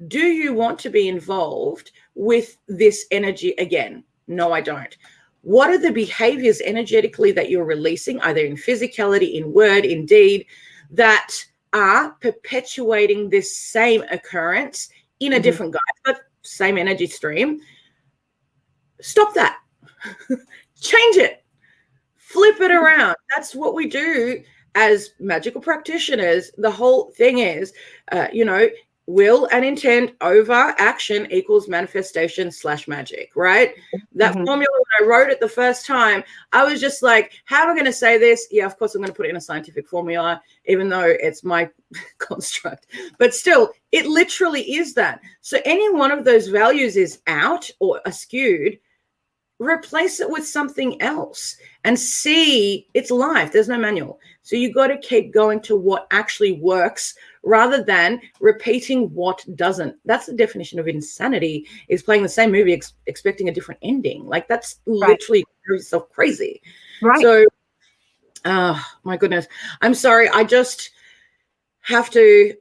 Do you want to be involved with this energy again? No, I don't. What are the behaviors energetically that you're releasing, either in physicality, in word, in deed, that are perpetuating this same occurrence in a different guise, but same energy stream? Stop that. Change it. Flip it around. That's what we do as magical practitioners. The whole thing is, will and intent over action equals manifestation / magic, right? That formula, when I wrote it the first time, I was just like, how am I going to say this? Yeah, of course I'm going to put it in a scientific formula, even though it's my construct. But still, it literally is that. So any one of those values is out or askewed, replace it with something else and see it's life. There's no manual. So you got to keep going to what actually works rather than repeating what doesn't. That's the definition of insanity, is playing the same movie expecting a different ending. Like, that's literally yourself crazy. Right. So, my goodness. I'm sorry. I just have to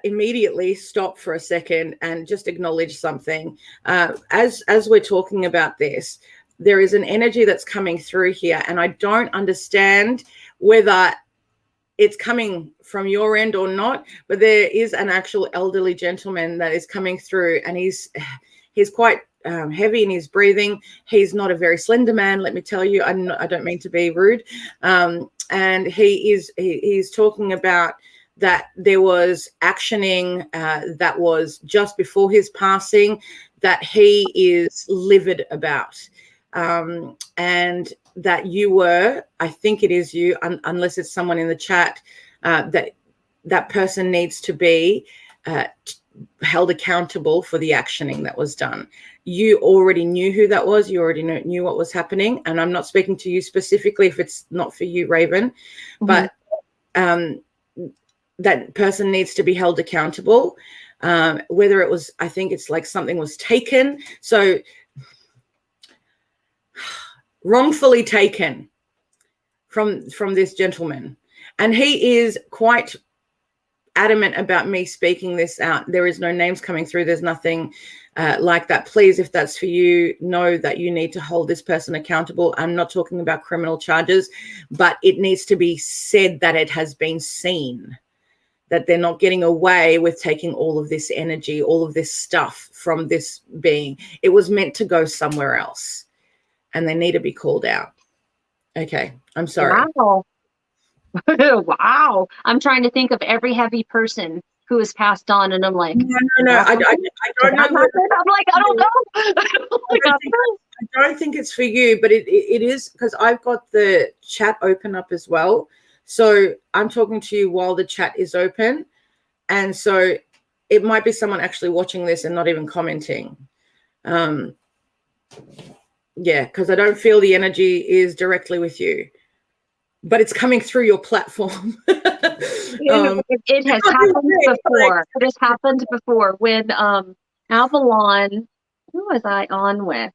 immediately stop for a second and just acknowledge something. As we're talking about this, there is an energy that's coming through here, and I don't understand whether it's coming from your end or not, but there is an actual elderly gentleman that is coming through, and he's quite heavy in his breathing. He's not a very slender man, let me tell you. I don't mean to be rude. And he's talking about that there was actioning that was just before his passing that he is livid about. And that you were, I think it is you, unless it's someone in the chat, that person needs to be held accountable for the actioning that was done. You already knew who that was. You already knew what was happening. And I'm not speaking to you specifically if it's not for you, Raven, but that person needs to be held accountable. Whether it was, I think it's like something was taken. So wrongfully taken from this gentleman. And he is quite adamant about me speaking this out. There is no names coming through. There's nothing like that. Please, if that's for you, know that you need to hold this person accountable. I'm not talking about criminal charges, but it needs to be said that it has been seen, that they're not getting away with taking all of this energy, all of this stuff from this being. It was meant to go somewhere else, and they need to be called out. Okay, I'm sorry. Wow. Wow. I'm trying to think of every heavy person who has passed on, and I'm like, no. I don't know. I'm like, I don't know. I don't think it's for you, but it is, because I've got the chat open up as well. So I'm talking to you while the chat is open. And so it might be someone actually watching this and not even commenting. Yeah, because I don't feel the energy is directly with you, but it's coming through your platform. It has happened before. It has happened before when Avalon, who was I on with?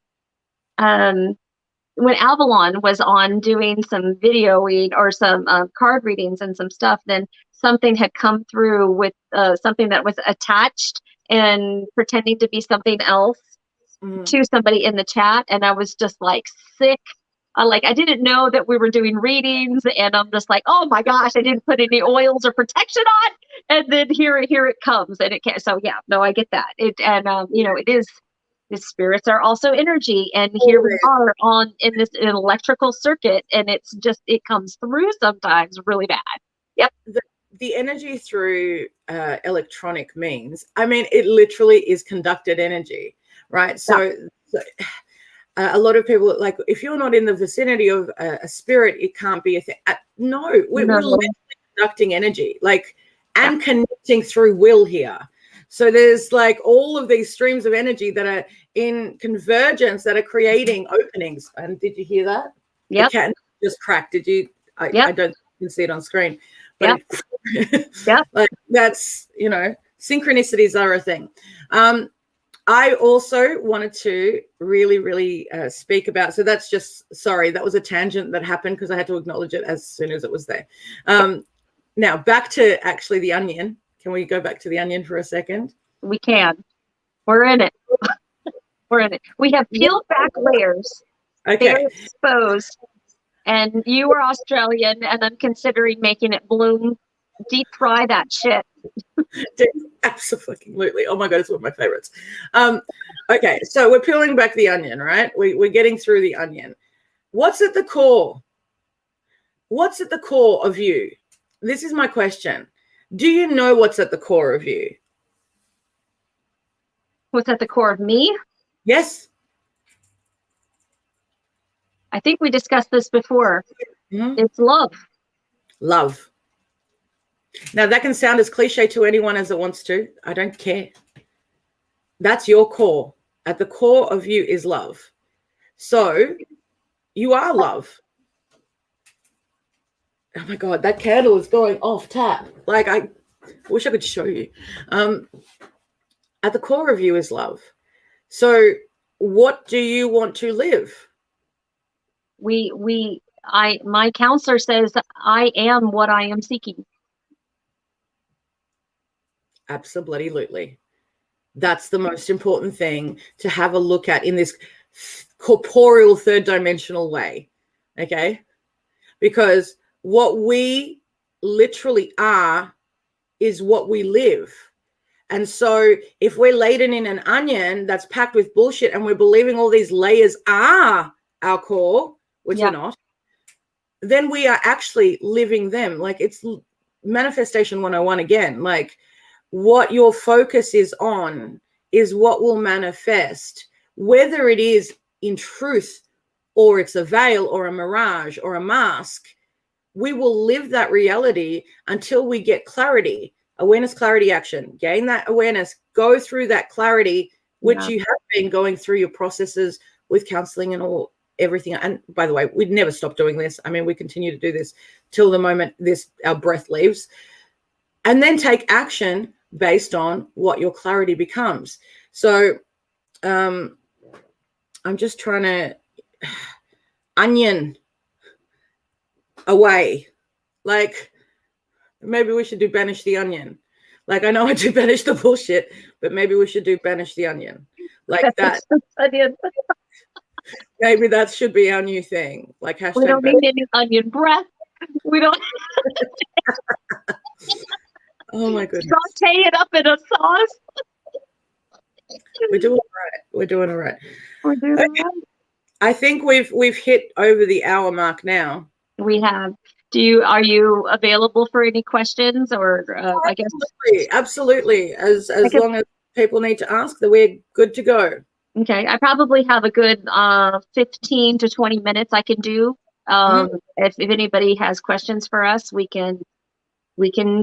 When Avalon was on doing some videoing or some card readings and some stuff, then something had come through with something that was attached and pretending to be something else to somebody in the chat. And I was just like sick. I didn't know that we were doing readings, and I'm just like, oh my gosh, I didn't put any oils or protection on. And then here it comes, and it can't. So yeah, no, I get that. It is. The spirits are also energy, and here we are in an electrical circuit, and it comes through sometimes really bad. Yep. The energy through electronic means, I mean, it literally is conducted energy, right? So a lot of people, like, if you're not in the vicinity of a spirit, it can't be a thing. No, we're literally conducting energy, and connecting through will here. So there's like all of these streams of energy that are in convergence that are creating openings. And did you hear that? Yeah. The cat just cracked. Did you? I don't think you can see it on screen. But like, that's, synchronicities are a thing. I also wanted to really, really speak about, so that's just, sorry, that was a tangent that happened because I had to acknowledge it as soon as it was there. Now back to actually the onion. Can we go back to the onion for a second? We can. We're in it. We're in it. We have peeled back layers. Okay. They're exposed. And you are Australian, and I'm considering making it bloom. Deep fry that shit. Absolutely. Oh my God, it's one of my favorites. Okay, so we're peeling back the onion, right? We're getting through the onion. What's at the core? what's at the core of you? This is my question. Do you know what's at the core of you? What's at the core of me? Yes. I think we discussed this before. Mhm. It's love. Love. Now, that can sound as cliche to anyone as it wants to. I don't care. That's your core. At the core of you is love. So you are love. Oh my God, that candle is going off tap. Like, I wish I could show you. At the core of you is love. So what do you want to live? My counselor says I am what I am seeking. Absolutely. That's the most important thing to have a look at in this corporeal third dimensional way. Okay? Because what we literally are is what we live. And so if we're laden in an onion that's packed with bullshit and we're believing all these layers are our core, which we're not, then we are actually living them. Like, it's manifestation 101 again. Like, what your focus is on is what will manifest, whether it is in truth or it's a veil or a mirage or a mask. We will live that reality until we get clarity. Awareness, clarity, action. Gain that awareness, go through that clarity, which you have been going through your processes with counseling and everything. And by the way, we'd never stop doing this. I mean, we continue to do this till the moment our breath leaves, and then take action based on what your clarity becomes. So I'm just trying to onion away. Like, maybe we should do banish the onion. Like, I know I do banish the bullshit, but maybe we should do banish the onion. Like that. Maybe that should be our new thing. Like, hashtag. We don't need any onion breath. We don't. Oh my goodness. Saute it up in a sauce. We're doing all right. We're doing all right. We're doing all right. I think we've hit over the hour mark now. We have. Are you available for any questions, or I guess? Absolutely. As long as people need to ask, that we're good to go. Okay, I probably have a good 15 to 20 minutes I can do. If anybody has questions for us, we can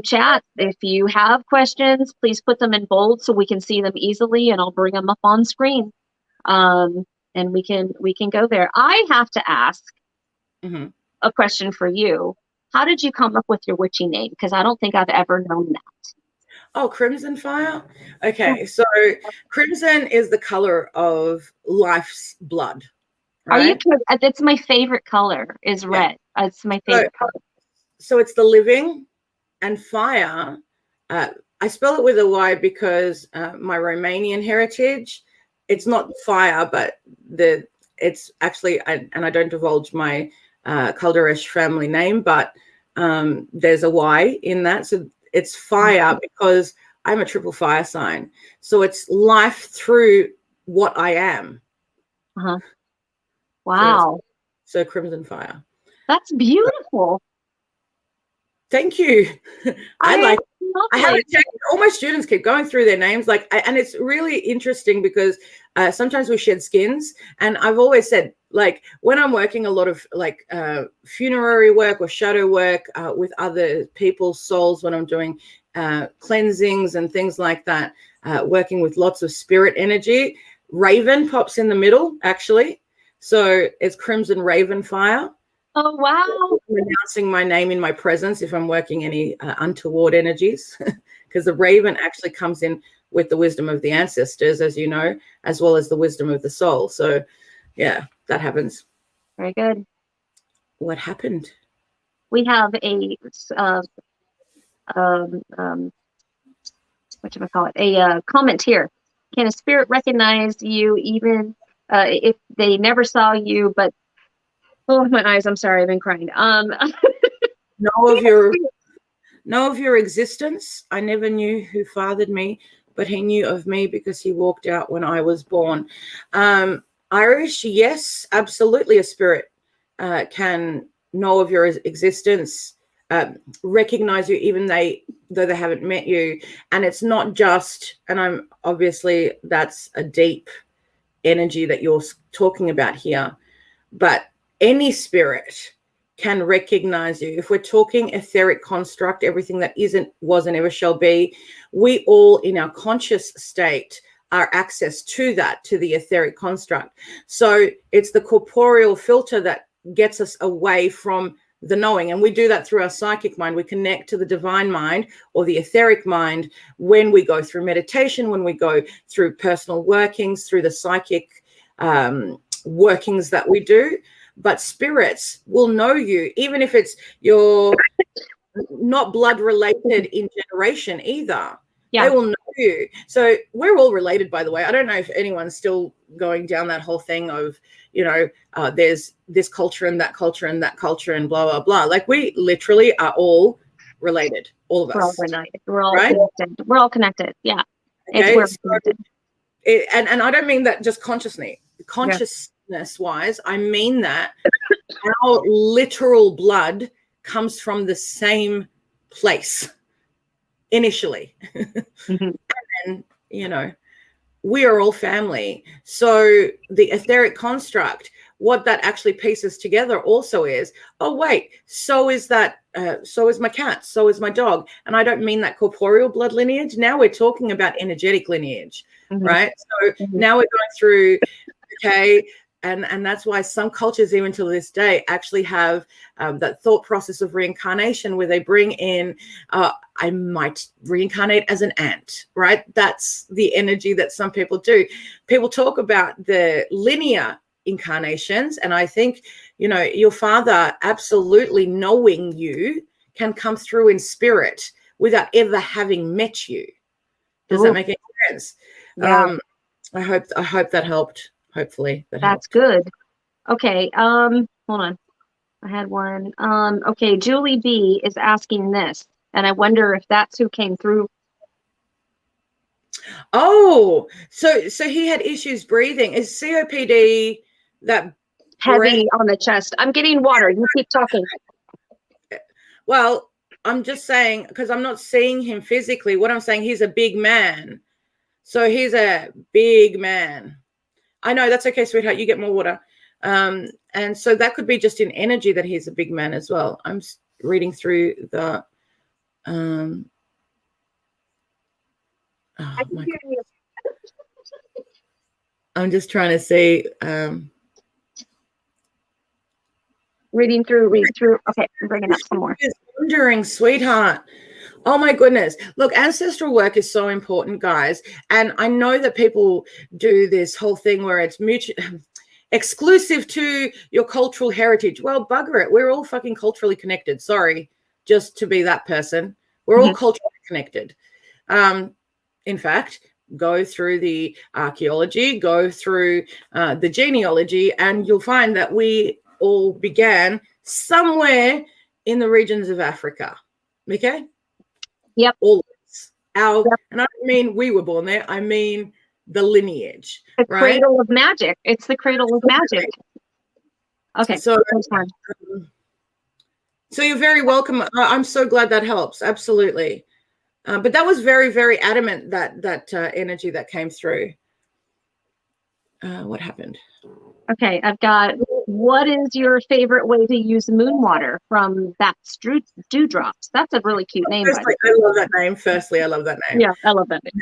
chat. If you have questions, please put them in bold so we can see them easily, and I'll bring them up on screen. And we can go there. I have to ask a question for you. How did you come up with your witchy name? Because I don't think I've ever known that. Oh, Crimson Fyre? Okay, so crimson is the color of life's blood. Right? Are you kidding? That's my favorite color, is red. It's my favorite color. So it's the living, and fire, I spell it with a Y because my Romanian heritage, it's not fire, but it's actually, and I don't divulge my Calderesh family name, but there's a Y in that. So it's fire because I'm a triple fire sign. So it's life through what I am. Wow. So Crimson Fyre. That's beautiful. Thank you. I haven't checked. All my students keep going through their names, and it's really interesting because sometimes we shed skins. And I've always said, like, when I'm working a lot of funerary work or shadow work with other people's souls, when I'm doing cleansings and things like that, working with lots of spirit energy, Raven pops in the middle, actually. So it's Crimson Raven Fyre. Oh, wow. Announcing my name in my presence if I'm working any untoward energies, because the raven actually comes in with the wisdom of the ancestors, as you know, as well as the wisdom of the soul. So, yeah, that happens. Very good. What happened? We have a, a comment here. Can a spirit recognize you even if they never saw you, but oh, my eyes, I'm sorry, I've been crying. Know of your existence. I never knew who fathered me, but he knew of me because he walked out when I was born. Irish, yes, absolutely a spirit can know of your existence, recognize you even though they haven't met you. And it's not just, and I'm obviously that's a deep energy that you're talking about here, but any spirit can recognize you. If we're talking etheric construct, everything that isn't, wasn't, ever shall be, we all in our conscious state are access to that, to the etheric construct. So it's the corporeal filter that gets us away from the knowing. And we do that through our psychic mind. We connect to the divine mind or the etheric mind when we go through meditation, when we go through personal workings, through the psychic workings that we do. But spirits will know you, even if you're not blood related in generation either. Yeah. They will know you. So we're all related, by the way. I don't know if anyone's still going down that whole thing of, there's this culture and that culture and that culture and blah, blah, blah. Like, we literally are all related, all of us. We're all related. We're all connected. We're all connected. Yeah. Okay. And I don't mean that just consciousness wise. I mean that our literal blood comes from the same place initially. Mm-hmm. And we are all family. So the etheric construct, what that actually pieces together also is, oh wait, so is that, so is my cat, so is my dog. And I don't mean that corporeal blood lineage. Now we're talking about energetic lineage, mm-hmm. right? So now we're going through, okay, and that's why some cultures, even to this day, actually have that thought process of reincarnation, where they bring in, I might reincarnate as an ant, right? That's the energy that some people do. People talk about the linear incarnations, and I think, your father absolutely knowing you can come through in spirit without ever having met you. Does that make any sense? Yeah. I hope that helped. Hopefully that's good. Okay. Hold on. I had one. Okay. Julie B is asking this, and I wonder if that's who came through. Oh, so he had issues breathing. Is COPD that heavy on the chest? I'm getting water. You keep talking. Well, I'm just saying, because I'm not seeing him physically. What I'm saying, he's a big man. So he's a big man. I know, that's okay, sweetheart. You get more water. And so that could be just in energy that he's a big man as well. I'm reading through the. Oh my God. I'm just trying to see. Read through. Okay, I'm bringing up some more. Just wondering, sweetheart. Oh my goodness. Look, ancestral work is so important, guys. And I know that people do this whole thing where it's exclusive to your cultural heritage. Well, bugger it. We're all fucking culturally connected. Sorry, just to be that person. We're all culturally connected. In fact, go through the archaeology, go through the genealogy, and you'll find that we all began somewhere in the regions of Africa. Okay? Yep. All of us. And I don't mean we were born there. I mean the lineage. The cradle of magic. It's the cradle of magic. Okay. So you're very welcome. I'm so glad that helps. Absolutely. But that was very, very adamant, that energy that came through. What happened? Okay, I've got, what is your favorite way to use moon water from That's Dewdrops? That's a really cute name. I love that name. Firstly, I love that name. Yeah, I love that name.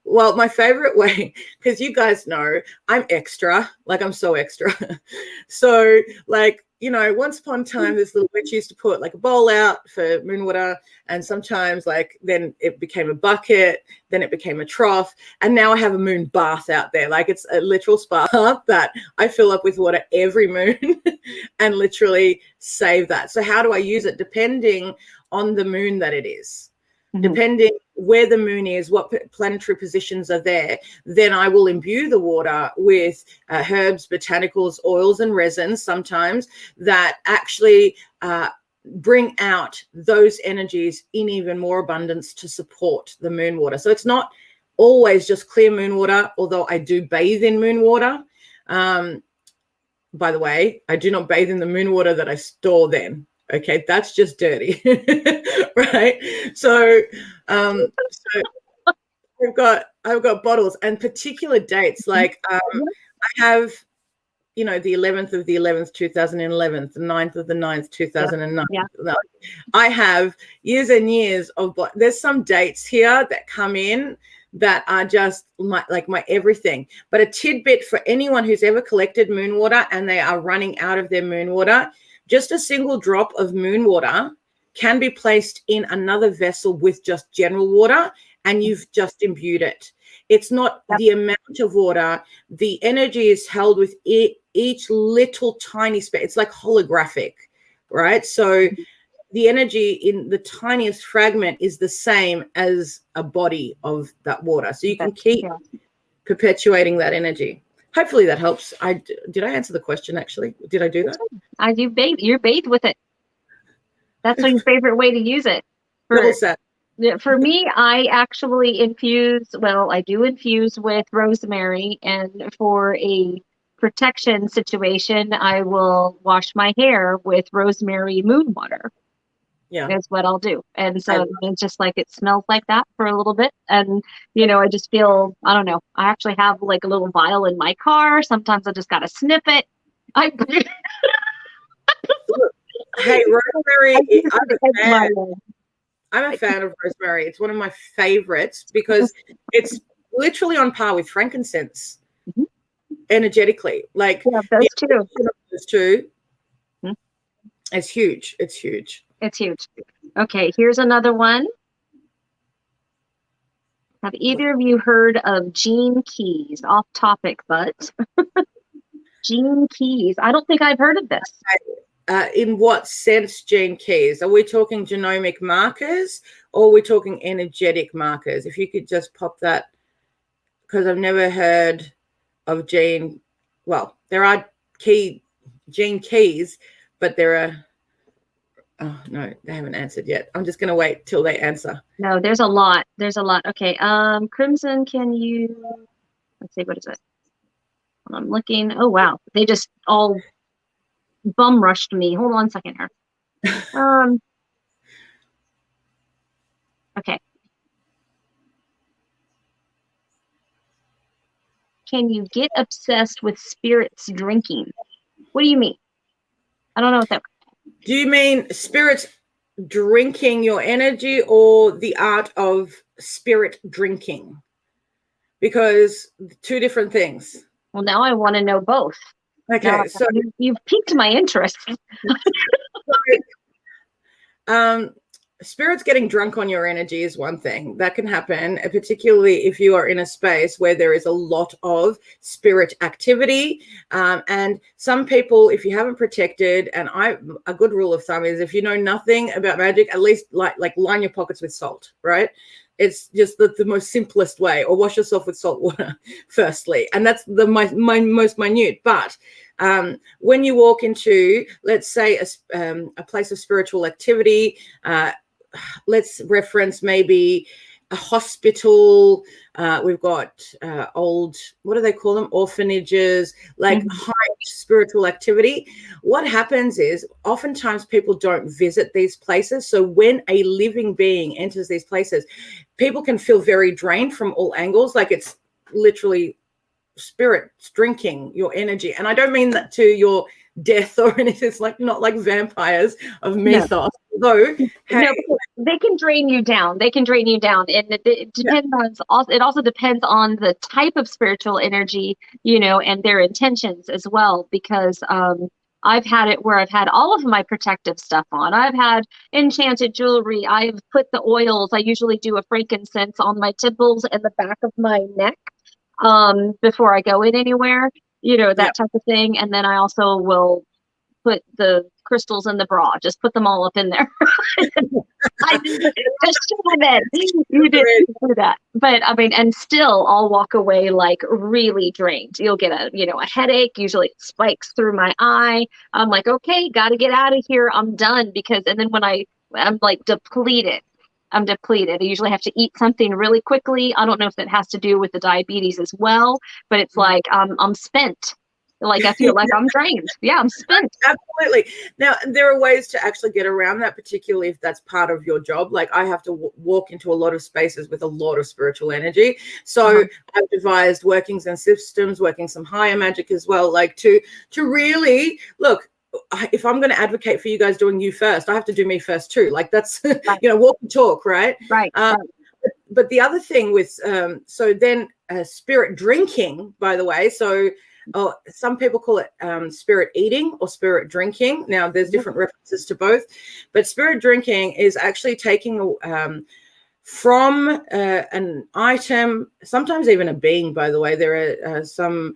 Well, my favorite way, because you guys know I'm extra, like I'm so extra. So like, once upon a time, this little witch used to put like a bowl out for moon water. And sometimes like, then it became a bucket, then it became a trough. And now I have a moon bath out there. Like, it's a literal spa that I fill up with water every moon and literally save that. So how do I use it? Depending on the moon that it is. Depending where the moon is, what planetary positions are there, then I will imbue the water with herbs, botanicals, oils, and resins sometimes that actually bring out those energies in even more abundance to support the moon water. So it's not always just clear moon water, although I do bathe in moon water. by the way, I do not bathe in the moon water that I store then. Okay, that's just dirty, right? So, so I've got bottles and particular dates. Like I have, the 11th of the 11th, 2011, the 9th of the 9th, 2009. Yeah. I have years and years of. There's some dates here that come in that are just my everything. But a tidbit for anyone who's ever collected moon water and they are running out of their moon water, just a single drop of moon water can be placed in another vessel with just general water, and you've just imbued it. It's not the amount of water. The energy is held with each little tiny space. It's like holographic, right? So the energy in the tiniest fragment is the same as a body of that water. So you can keep perpetuating that energy. Hopefully that helps. Did I answer the question, actually? Did I do that? You're bathed with it. That's your favorite way to use it. For me, I actually I do infuse with rosemary, and for a protection situation, I will wash my hair with rosemary moon water. Yeah, is what I'll do. And so it's just like it smells like that for a little bit. And, I just feel, I don't know, I actually have like a little vial in my car. Sometimes I just got to snip it. Hey, rosemary, I'm a fan of rosemary. It's one of my favorites because it's literally on par with frankincense energetically. Like those two. It's huge. It's huge. It's huge. Okay, here's another one. Have either of you heard of gene keys? Off topic, but gene keys. I don't think I've heard of this. In what sense, gene keys? Are we talking genomic markers or are we talking energetic markers? If you could just pop that, because I've never heard of there are gene keys, but there are, oh no, they haven't answered yet. I'm just going to wait till they answer. No, there's a lot. Okay. Crimson, let's see, what is it? I'm looking. Oh, wow. They just all bum rushed me. Hold on a second here. Okay. Can you get obsessed with spirits drinking? What do you mean? I don't know what that. Do you mean spirits drinking your energy or the art of spirit drinking? Because two different things. Well, now I want to know both. Okay, so you've piqued my interest. Spirits getting drunk on your energy is one thing that can happen, particularly if you are in a space where there is a lot of spirit activity. And some people, if you haven't protected, and a good rule of thumb is if you know nothing about magic, at least like line your pockets with salt, right? It's just the most simplest way, or wash yourself with salt water firstly. And that's my most minute. But when you walk into, let's say, a place of spiritual activity, let's reference maybe a hospital. We've got old, what do they call them? Orphanages, like high spiritual activity. What happens is oftentimes people don't visit these places. So when a living being enters these places, people can feel very drained from all angles. Like it's literally spirits drinking your energy. And I don't mean that to your death or anything. It's like not like vampires of mythos. Though they can drain you down. And it depends on, it also depends on the type of spiritual energy, and their intentions as well. Because I've had it where I've had all of my protective stuff on. I've had enchanted jewelry. I've put the oils. I usually do a frankincense on my temples and the back of my neck before I go in anywhere, that type of thing. And then I also will put the crystals in the bra, just put them all up in there. I just you didn't do that. But I mean, and still I'll walk away like really drained. You'll get a headache. Usually it spikes through my eye. I'm like, okay, got to get out of here. I'm done. And then when I'm like depleted. I usually have to eat something really quickly. I don't know if that has to do with the diabetes as well, but it's like I'm spent. Like I feel like I'm drained. Yeah, I'm spent. Absolutely. Now, there are ways to actually get around that, particularly if that's part of your job. Like I have to walk into a lot of spaces with a lot of spiritual energy. So I've devised workings and systems, working some higher magic as well, like to really look. If I'm going to advocate for you guys doing you first, I have to do me first too. Like that's, Right. Walk and talk, right? Right. But the other thing with, so then spirit drinking, by the way, so some people call it spirit eating or spirit drinking. Now, there's different references to both, but spirit drinking is actually taking from an item, sometimes even a being, by the way. There are some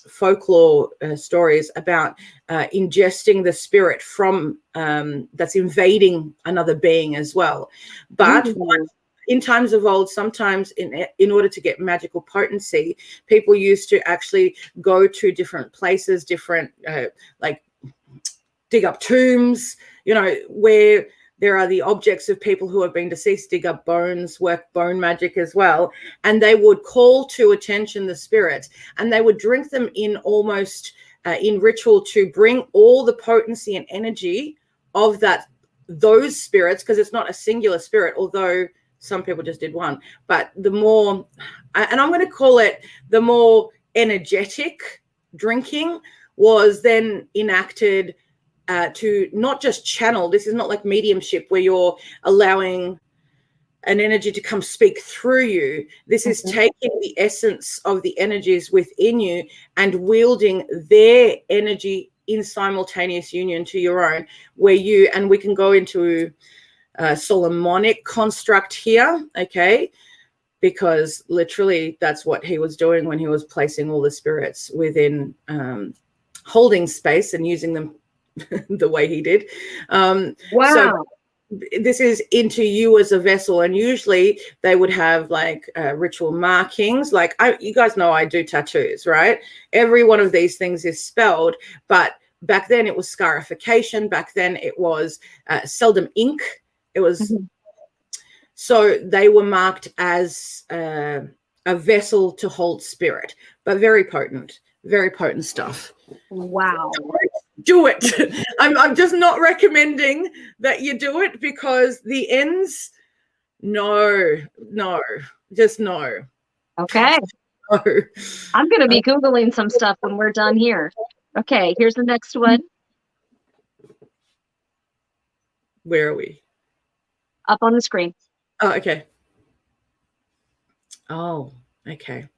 folklore stories about ingesting the spirit from that's invading another being as well. But in times of old, sometimes in order to get magical potency, people used to actually go to different places, different like dig up tombs, where there are the objects of people who have been deceased, dig up bones, work bone magic as well. And they would call to attention the spirits, and they would drink them in almost in ritual to bring all the potency and energy of those spirits, because it's not a singular spirit, although some people just did one. But the more, and I'm going to call it the more energetic drinking, was then enacted to not just channel. This is not like mediumship where you're allowing an energy to come speak through you. This is taking the essence of the energies within you and wielding their energy in simultaneous union to your own, and we can go into Solomonic construct here, okay? Because literally that's what he was doing when he was placing all the spirits within holding space and using them the way he did. Wow. So this is into you as a vessel, and usually they would have like ritual markings. Like you guys know I do tattoos, right? Every one of these things is spelled, but back then it was scarification. Back then it was seldom ink. It was so they were marked as a vessel to hold spirit, but very potent stuff. Wow. Do it. I'm just not recommending that you do it, because the ends, just no. Okay. No. I'm going to be Googling some stuff when we're done here. Okay, here's the next one. Where are we? Up on the screen. Oh, okay. Oh, okay.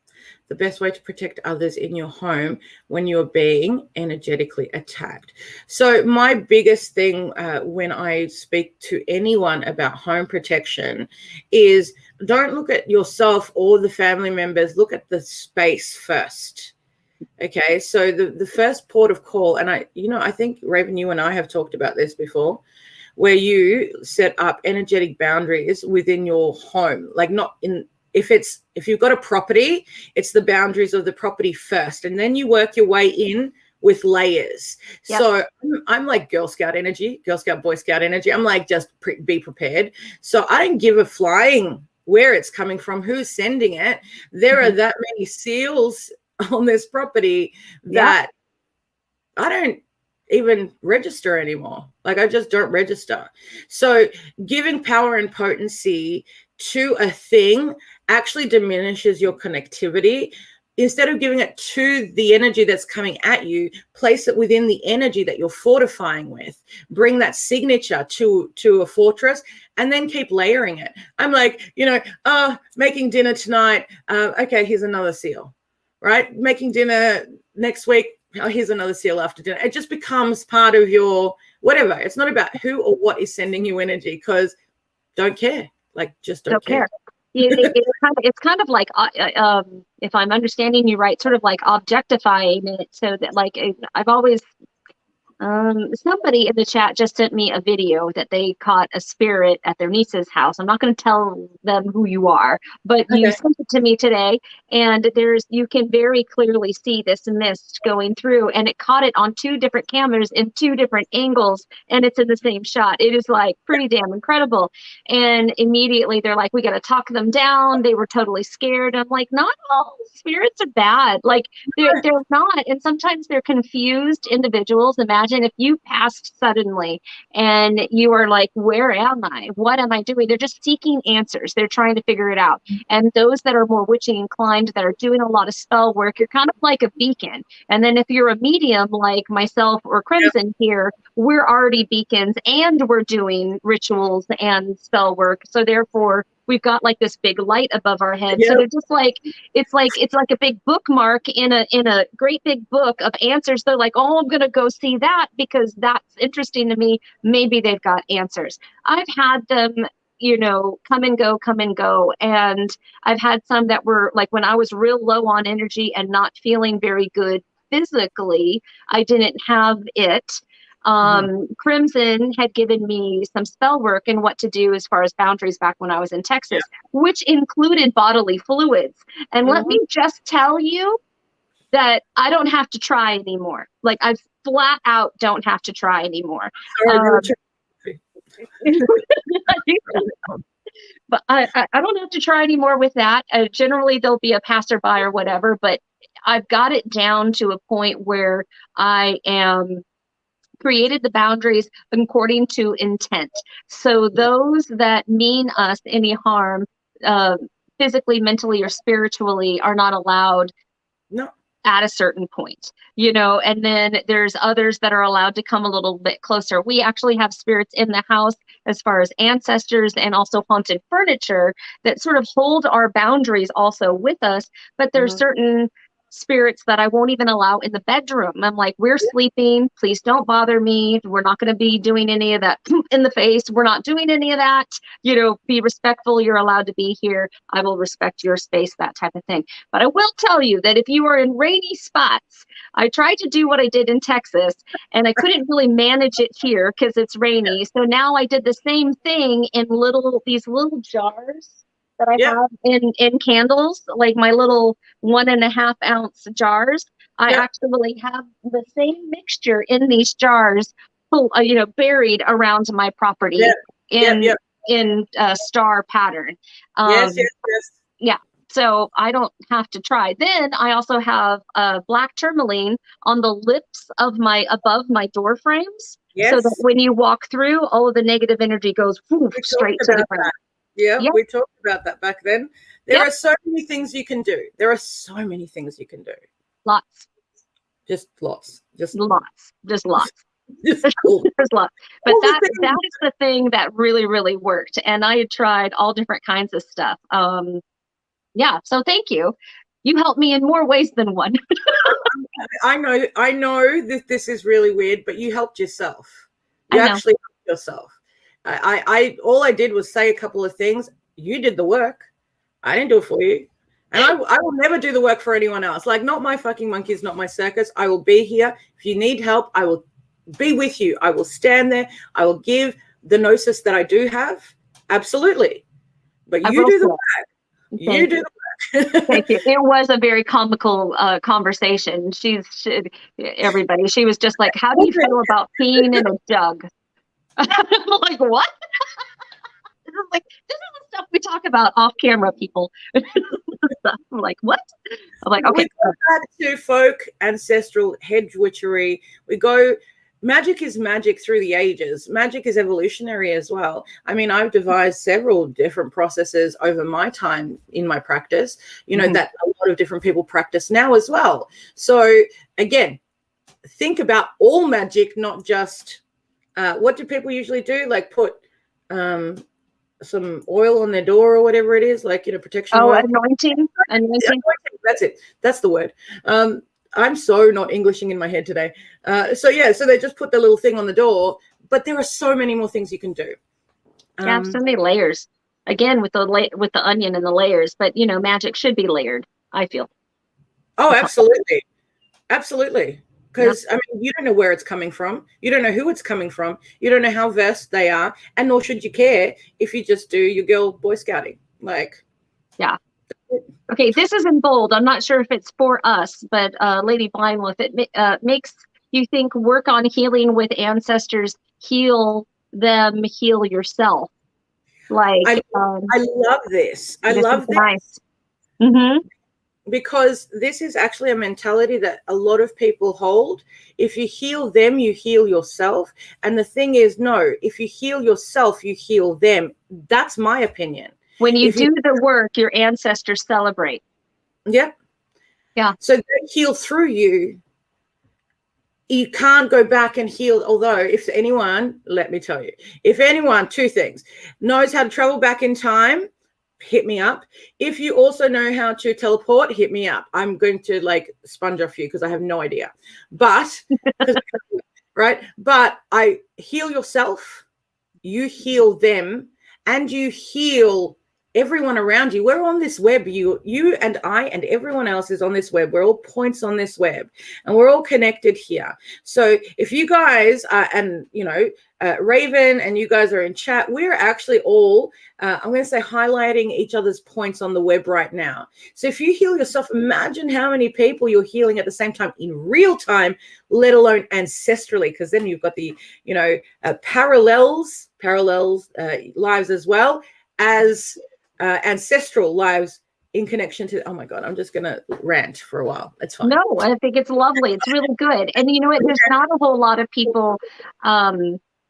The best way to protect others in your home when you're being energetically attacked. So my biggest thing when I speak to anyone about home protection is don't look at yourself or the family members, look at the space first. Okay, so the first port of call, and I think Raven, you and I have talked about this before, where you set up energetic boundaries within your home, like not in, if you've got a property, it's the boundaries of the property first, and then you work your way in with layers. Yep. So I'm like Girl Scout energy, Girl Scout, Boy Scout energy. I'm like, just be prepared. So I don't give a flying where it's coming from, who's sending it. There are that many seals on this property that I don't even register anymore. Like I just don't register. So giving power and potency to a thing actually diminishes your connectivity. Instead of giving it to the energy that's coming at you, place it within the energy that you're fortifying with. Bring that signature to a fortress, and then keep layering it. I'm like, making dinner tonight. Okay, here's another seal, right? Making dinner next week. Oh, here's another seal after dinner. It just becomes part of your whatever. It's not about who or what is sending you energy, because don't care. Like, just don't care. It's kind of like, if I'm understanding you right, sort of like objectifying it, so that like I've always Somebody in the chat just sent me a video that they caught a spirit at their niece's house. I'm not going to tell them who you are, but you Okay. sent it to me today, and you can very clearly see this mist going through, and it caught it on 2 different cameras in 2 different angles, and it's in the same shot. It is like pretty damn incredible. And immediately they're like, we got to talk them down. They were totally scared. I'm like, not all spirits are bad. Like they're not. And sometimes they're confused individuals. Imagine if you passed suddenly and you are like, where am I? What am I doing? They're just seeking answers. They're trying to figure it out. And those that are more witching inclined, that are doing a lot of spell work, you're kind of like a beacon. And then if you're a medium like myself or Crimson here, we're already beacons and we're doing rituals and spell work. So therefore, we've got like this big light above our head. So they're just like, it's like a big bookmark in a great big book of answers. They're like, oh, I'm gonna go see that because that's interesting to me. Maybe they've got answers. I've had them, come and go. And I've had some that were like, when I was real low on energy and not feeling very good physically, I didn't have it. Crimson had given me some spell work and what to do as far as boundaries back when I was in Texas, which included bodily fluids. And let me just tell you that I don't have to try anymore. Like I flat out don't have to try anymore. But I don't have to try anymore with that. Generally, there'll be a passerby or whatever, but I've got it down to a point where I am created the boundaries according to intent. So those that mean us any harm, physically, mentally, or spiritually, are not allowed at a certain point, and then there's others that are allowed to come a little bit closer. We actually have spirits in the house as far as ancestors and also haunted furniture that sort of hold our boundaries also with us, but there's certain spirits that I won't even allow in the bedroom. I'm like, we're sleeping, please don't bother me. We're not going to be doing any of that in the face. We're not doing any of that. Be respectful. You're allowed to be here. I will respect your space, that type of thing. But I will tell you that if you are in rainy spots, I tried to do what I did in Texas and I couldn't really manage it here because it's rainy. So now I did the same thing in these little jars that I have in candles, like my little 1.5 ounce jars. I actually have the same mixture in these jars, buried around my property in a star pattern. Yeah. So I don't have to try. Then I also have black tourmaline on the lips of above my door frames. So that when you walk through, all of the negative energy goes straight to the ground. Yeah, we talked about that back then. There are so many things you can do. Lots. Just lots. Just lots. Just There's lots. But that is the thing that really, really worked. And I had tried all different kinds of stuff. So thank you. You helped me in more ways than one. I know that this is really weird, but you helped yourself. You actually helped yourself. All I did was say a couple of things. You did the work. I didn't do it for you. And I will never do the work for anyone else. Like, not my fucking monkeys, not my circus. I will be here. If you need help, I will be with you. I will stand there. I will give the gnosis that I do have. Absolutely. But you do the work. You do the work. Thank you. It was a very comical conversation. She was just like, how do you feel about peeing in a jug? I'm like, what? This is the stuff we talk about off camera, people. I'm like, what? I'm like, okay. We go back to folk, ancestral, hedge witchery. Magic is magic through the ages. Magic is evolutionary as well. I mean, I've devised several different processes over my time in my practice, that a lot of different people practice now as well. So again, think about all magic, not just what do people usually do? Like put some oil on their door or whatever it is, like, protection oil. Anointing. That's it. That's the word. I'm so not Englishing in my head today. So they just put the little thing on the door, but there are so many more things you can do. So many layers. Again, with the onion and the layers, but magic should be layered, I feel. Oh, absolutely. Absolutely. Because I mean, you don't know where it's coming from. You don't know who it's coming from. You don't know how versed they are, and nor should you care if you just do your girl Boy Scouting. Like, yeah. Okay, this is in bold. I'm not sure if it's for us, but Lady Blindwolf, it makes you think work on healing with ancestors, heal them, heal yourself. Like, I love this. I love this. Nice. Mm-hmm. Because this is actually a mentality that a lot of people hold. If you heal them, you heal yourself. And the thing is, no, if you heal yourself, you heal them. That's my opinion. When you do the work, your ancestors celebrate. Yep. Yeah. So they heal through you. You can't go back and heal. Although, if anyone, let me tell you, if anyone, two things, knows how to travel back in time, hit me up. If you also know how to teleport, hit me up. I'm going to like sponge off you because I have no idea. But, right? But I heal yourself, you heal them, and you heal everyone around you. We're on this web. You and I and everyone else is on this web. We're all points on this web, and we're all connected here. So if you guys are, and you know, Raven and you guys are in chat, we're actually all, I'm going to say, highlighting each other's points on the web right now. So if you heal yourself, imagine how many people you're healing at the same time in real time, let alone ancestrally, because then you've got the, you know, parallels lives as well as ancestral lives in connection to, oh my God, I'm just going to rant for a while. It's fine. No, I think it's lovely. It's really good. And you know what? There's not a whole lot of people,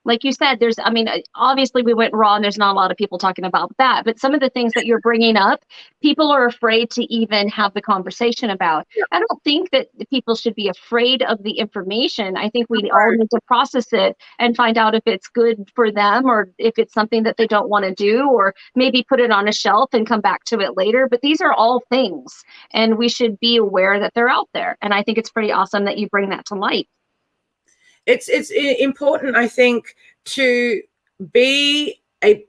like you said, I mean, obviously we went raw and there's not a lot of people talking about that, but some of the things that you're bringing up, people are afraid to even have the conversation about. Yeah. I don't think that people should be afraid of the information. I think we all need to process it and find out if it's good for them or if it's something that they don't want to do, or maybe put it on a shelf and come back to it later. But these are all things, and we should be aware that they're out there. And I think it's pretty awesome that you bring that to light. It's important, I think, to be a,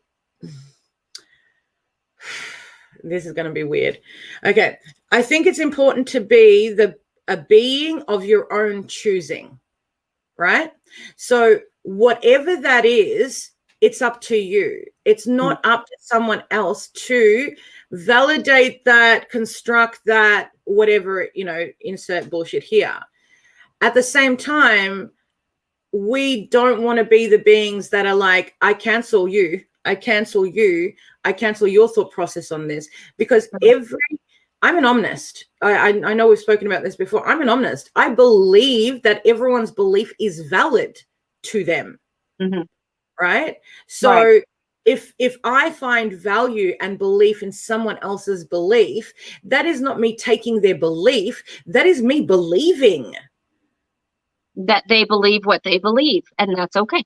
this is going to be weird. Okay. I think it's important to be a being of your own choosing, right? So whatever that is, it's up to you. It's not up to someone else to validate that, construct that, whatever, you know, insert bullshit here. At the same time, we don't want to be the beings that are like, I cancel you, I cancel you, I cancel your thought process on this, because I'm an omnist. I know we've spoken about this before. I'm an omnist. I believe that everyone's belief is valid to them, right? So if I find value and belief in someone else's belief, that is not me taking their belief. That is me believing that they believe what they believe, and that's okay.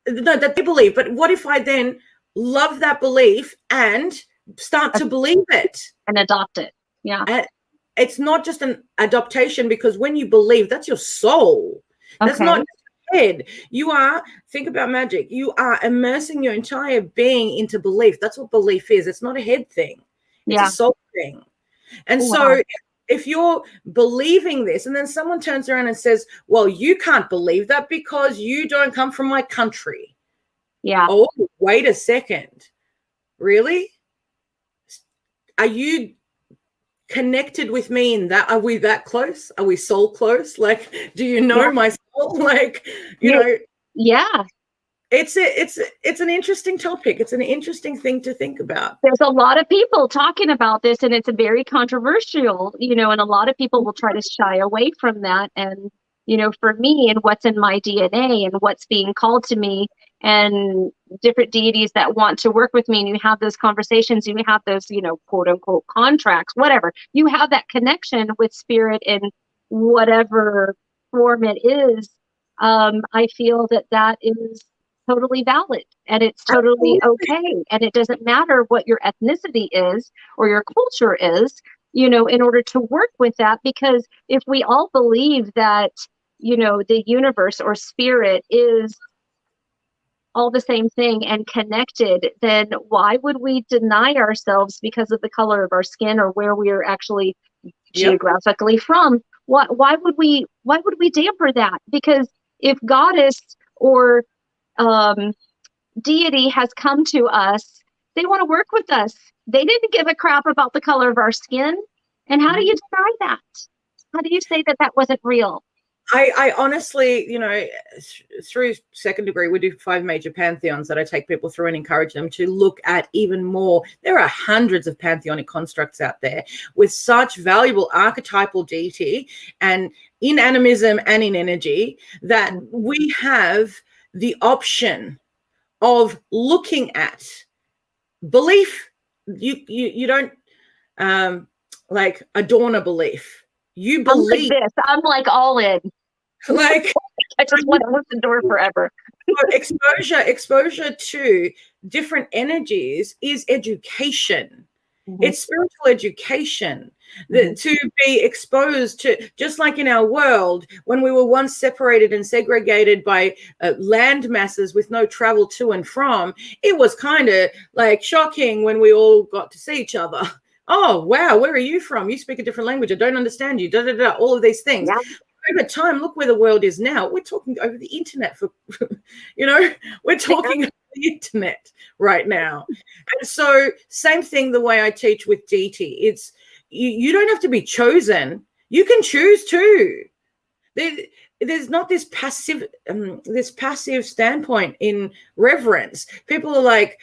No, that they believe. But what if I then love that belief and start to believe it and adopt it? Yeah. And it's not just an adaptation, because when you believe, that's your soul. That's not your head. You are, think about magic. You are immersing your entire being into belief. That's what belief is. It's not a head thing. It's a soul thing. And so if you're believing this and then someone turns around and says, well, you can't believe that because you don't come from my country. Yeah. Oh, wait a second. Really? Are you connected with me in that? Are we that close? Are we soul close? Like, do you know my soul? Like, you know. Yeah. It's an interesting topic. It's an interesting thing to think about. There's a lot of people talking about this, and it's a very controversial, you know, and a lot of people will try to shy away from that. And, you know, for me and what's in my DNA and what's being called to me and different deities that want to work with me, and you have those conversations, and you have those, you know, quote unquote contracts, whatever, you have that connection with spirit in whatever form it is. I feel that is totally valid, and it's totally okay, and it doesn't matter what your ethnicity is or your culture is, you know, in order to work with that. Because if we all believe that, you know, the universe or spirit is all the same thing and connected, then why would we deny ourselves because of the color of our skin or where we are actually geographically from? Why would we damper that? Because if goddess or um, deity has come to us, they want to work with us. They didn't give a crap about the color of our skin. And how do you deny that? How do you say that that wasn't real? I honestly, through second degree, we do 5 major pantheons that I take people through and encourage them to look at even more. There are hundreds of pantheonic constructs out there with such valuable archetypal deity and in animism and in energy that we have the option of looking at belief. You don't like adorn a belief. You believe. I'm like all in. Like I just want to listen to her forever. exposure to different energies is education. Mm-hmm. It's spiritual education. To be exposed to, just like in our world, when we were once separated and segregated by land masses with no travel to and from, it was kind of like shocking when we all got to see each other. Oh, wow, where are you from? You speak a different language. I don't understand you. All of these things. Yeah. Over time, look where the world is now. We're talking over the internet we're talking over the internet right now. And so same thing the way I teach with deity. It's you don't have to be chosen. You can choose too. There's not this passive standpoint in reverence. People are like,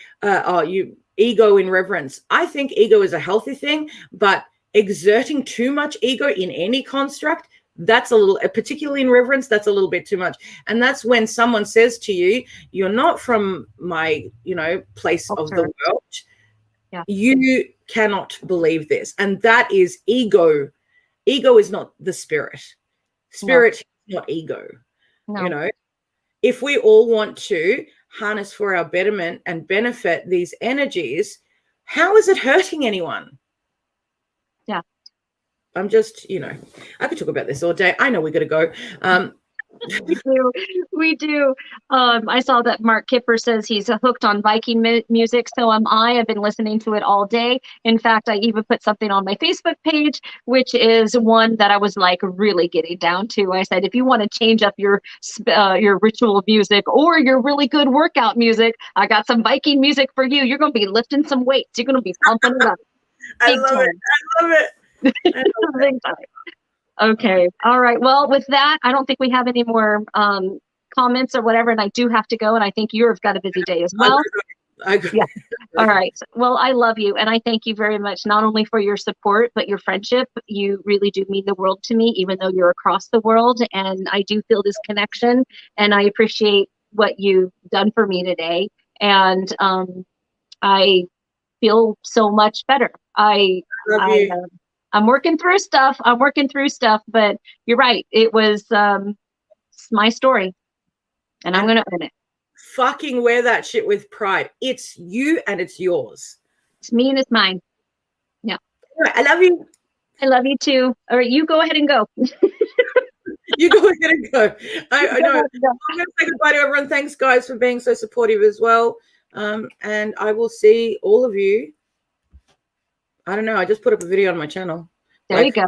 ego in reverence. I think ego is a healthy thing, but exerting too much ego in any construct, that's a little, particularly in reverence, that's a little bit too much. And that's when someone says to you, you're not from my, place of the world. Yeah. You cannot believe this. And that is ego. Ego is not the spirit. Spirit is not ego. No. If we all want to harness for our betterment and benefit these energies, how is it hurting anyone? Yeah. I'm just, I could talk about this all day. I know we got to go. We do. I saw that Mark Kipper says he's hooked on Viking music. So am I. I've been listening to it all day. In fact, I even put something on my Facebook page, which is one that I was like really getting down to. I said, if you want to change up your ritual music or your really good workout music, I got some Viking music for you. You're going to be lifting some weights. You're going to be pumping it up. I love it. Big time. Okay. All right. Well, with that, I don't think we have any more comments or whatever, and I do have to go, and I think you've got a busy day as well. I agree. Yeah. All right. Well, I love you, and I thank you very much, not only for your support, but your friendship. You really do mean the world to me, even though you're across the world, and I do feel this connection, and I appreciate what you've done for me today, and I feel so much better. I love you. I'm working through stuff, but you're right. It was my story, and I'm going to own it. Fucking wear that shit with pride. It's you and it's yours. It's me and it's mine. Yeah. All right, I love you. I love you too. All right, you go ahead and go. You go ahead and go. I know. I'm going to say goodbye to everyone. Thanks, guys, for being so supportive as well. And I will see all of you. I don't know. I just put up a video on my channel. There you go.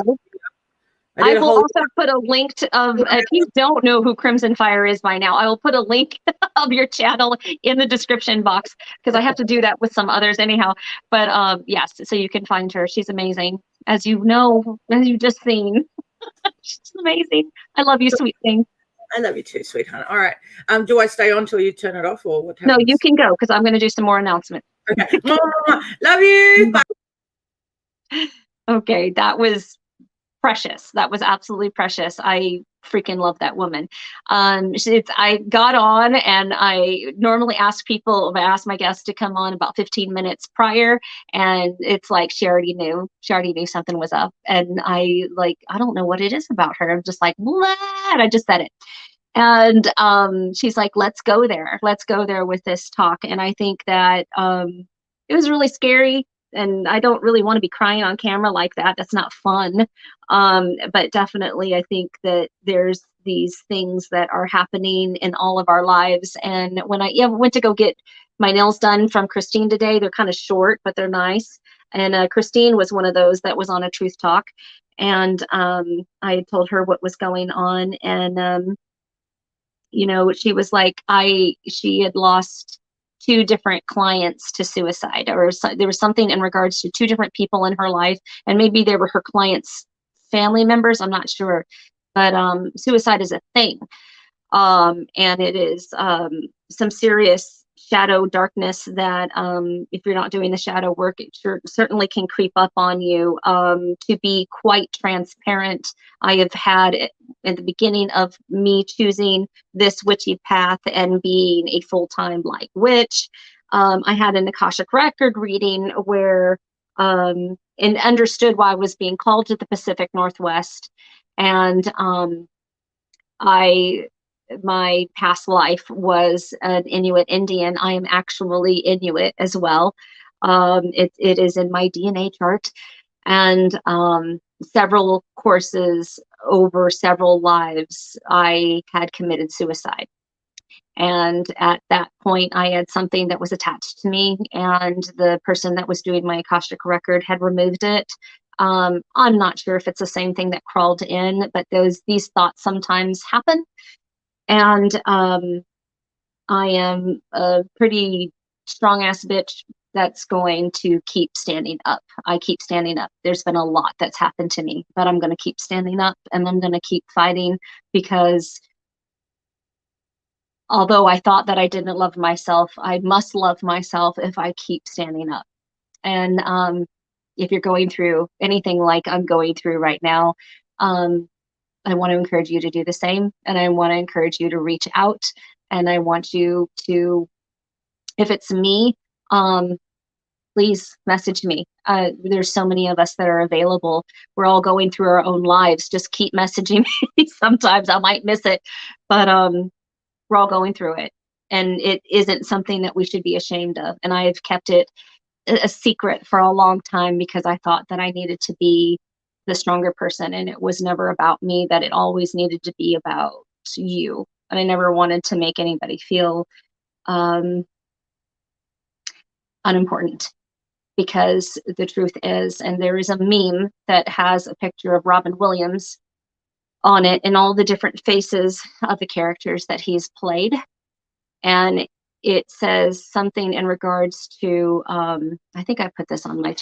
I will also put a link if you don't know who Crimson Fyre is by now, I will put a link of your channel in the description box because I have to do that with some others anyhow. But yes, so you can find her. She's amazing. As you know, as you've just seen. She's amazing. I love you, sweet thing. I love you too, sweetheart. All right. Do I stay on till you turn it off or what happens? No, you can go because I'm going to do some more announcements. Okay. Love you. Bye. Okay, that was precious. That was absolutely precious. I freaking love that woman. I got on and I normally ask my guests to come on about 15 minutes prior. And it's like, she already knew something was up. And I don't know what it is about her. I'm just like, what? I just said it. And she's like, let's go there with this talk. And I think that it was really scary. And I don't really want to be crying on camera like that. That's not fun. But definitely, I think that there's these things that are happening in all of our lives. And when I went to go get my nails done from Christine today, they're kind of short, but they're nice. And Christine was one of those that was on a truth talk. And I had told her what was going on, and you know, she was like, she had lost two different clients to suicide, or there was something in regards to two different people in her life, and maybe they were her clients' family members. I'm not sure, but suicide is a thing. And it is some serious shadow darkness that if you're not doing the shadow work, it certainly can creep up on you. To be quite transparent, I have had at the beginning of me choosing this witchy path and being a full-time like witch, I had an Akashic record reading where and understood why I was being called to the Pacific Northwest. And my past life was an Inuit Indian. I am actually Inuit as well. It is in my DNA chart, and several courses over several lives, I had committed suicide. And at that point, I had something that was attached to me, and the person that was doing my Akashic record had removed it. I'm not sure if it's the same thing that crawled in, but these thoughts sometimes happen. And I am a pretty strong ass bitch that's going to keep standing up. I keep standing up. There's been a lot that's happened to me, but I'm going to keep standing up, and I'm going to keep fighting, because although I thought that I didn't love myself, I must love myself if I keep standing up. And if you're going through anything like I'm going through right now, I want to encourage you to do the same. And I want to encourage you to reach out. And I want you to, if it's me, please message me. There's so many of us that are available. We're all going through our own lives. Just keep messaging me. Sometimes I might miss it, but we're all going through it. And it isn't something that we should be ashamed of. And I have kept it a secret for a long time, because I thought that I needed to be the stronger person, and it was never about me, that it always needed to be about you. And I never wanted to make anybody feel unimportant, because the truth is, and there is a meme that has a picture of Robin Williams on it and all the different faces of the characters that he's played, and it says something in regards to I think I put this on my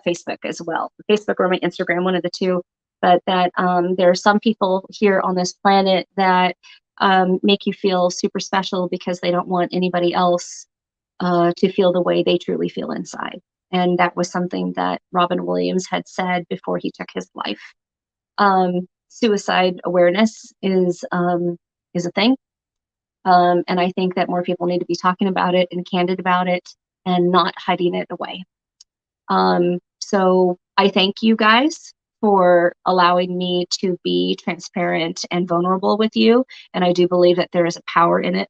Facebook as well, Facebook or my Instagram, one of the two, but that there are some people here on this planet that make you feel super special, because they don't want anybody else to feel the way they truly feel inside. And that was something that Robin Williams had said before he took his life. Suicide awareness is a thing. And I think that more people need to be talking about it and candid about it, and not hiding it away. So I thank you guys for allowing me to be transparent and vulnerable with you. And I do believe that there is a power in it.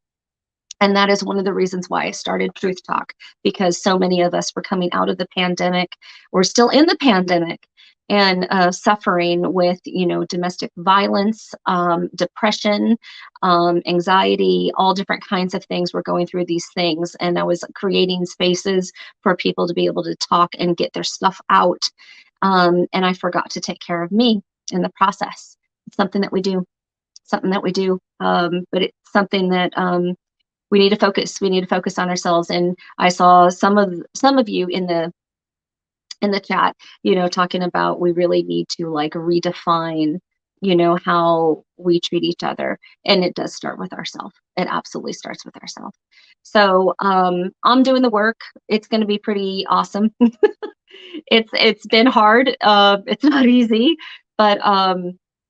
And that is one of the reasons why I started Truth Talk, because so many of us were coming out of the pandemic, we're still in the pandemic, and suffering with, domestic violence, depression, anxiety, all different kinds of things. We're going through these things. And I was creating spaces for people to be able to talk and get their stuff out. And I forgot to take care of me in the process. It's something that we do, but it's something that we need to focus. We need to focus on ourselves. And I saw some of you in the chat, talking about we really need to like redefine, how we treat each other. And it does start with ourselves. It absolutely starts with ourselves. So I'm doing the work. It's going to be pretty awesome. It's been hard. It's not easy, but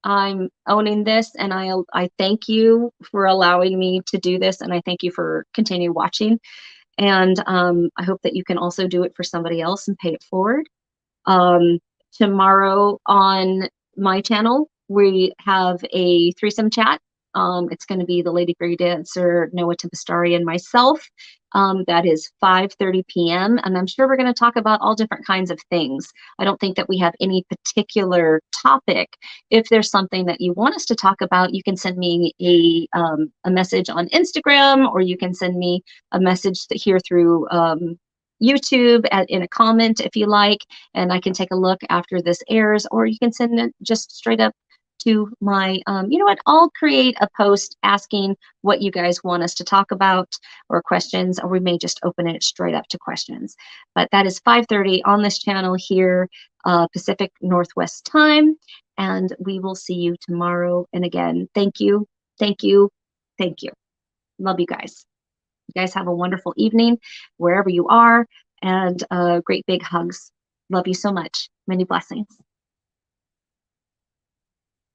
I'm owning this, and I thank you for allowing me to do this, and I thank you for continue watching. And I hope that you can also do it for somebody else and pay it forward. Tomorrow on my channel, we have a threesome chat. It's going to be the Lady Grey Dancer, Noah Tempestari, and myself. That is 5:30 p.m. And I'm sure we're going to talk about all different kinds of things. I don't think that we have any particular topic. If there's something that you want us to talk about, you can send me a message on Instagram, or you can send me a message here through YouTube in a comment if you like, and I can take a look after this airs, or you can send it just straight up to my, you know what, I'll create a post asking what you guys want us to talk about or questions, or we may just open it straight up to questions. But that is 5:30 on this channel here, Pacific Northwest time, and we will see you tomorrow. And again, thank you, thank you, thank you. Love you guys. You guys have a wonderful evening wherever you are, and great big hugs. Love you so much. Many blessings.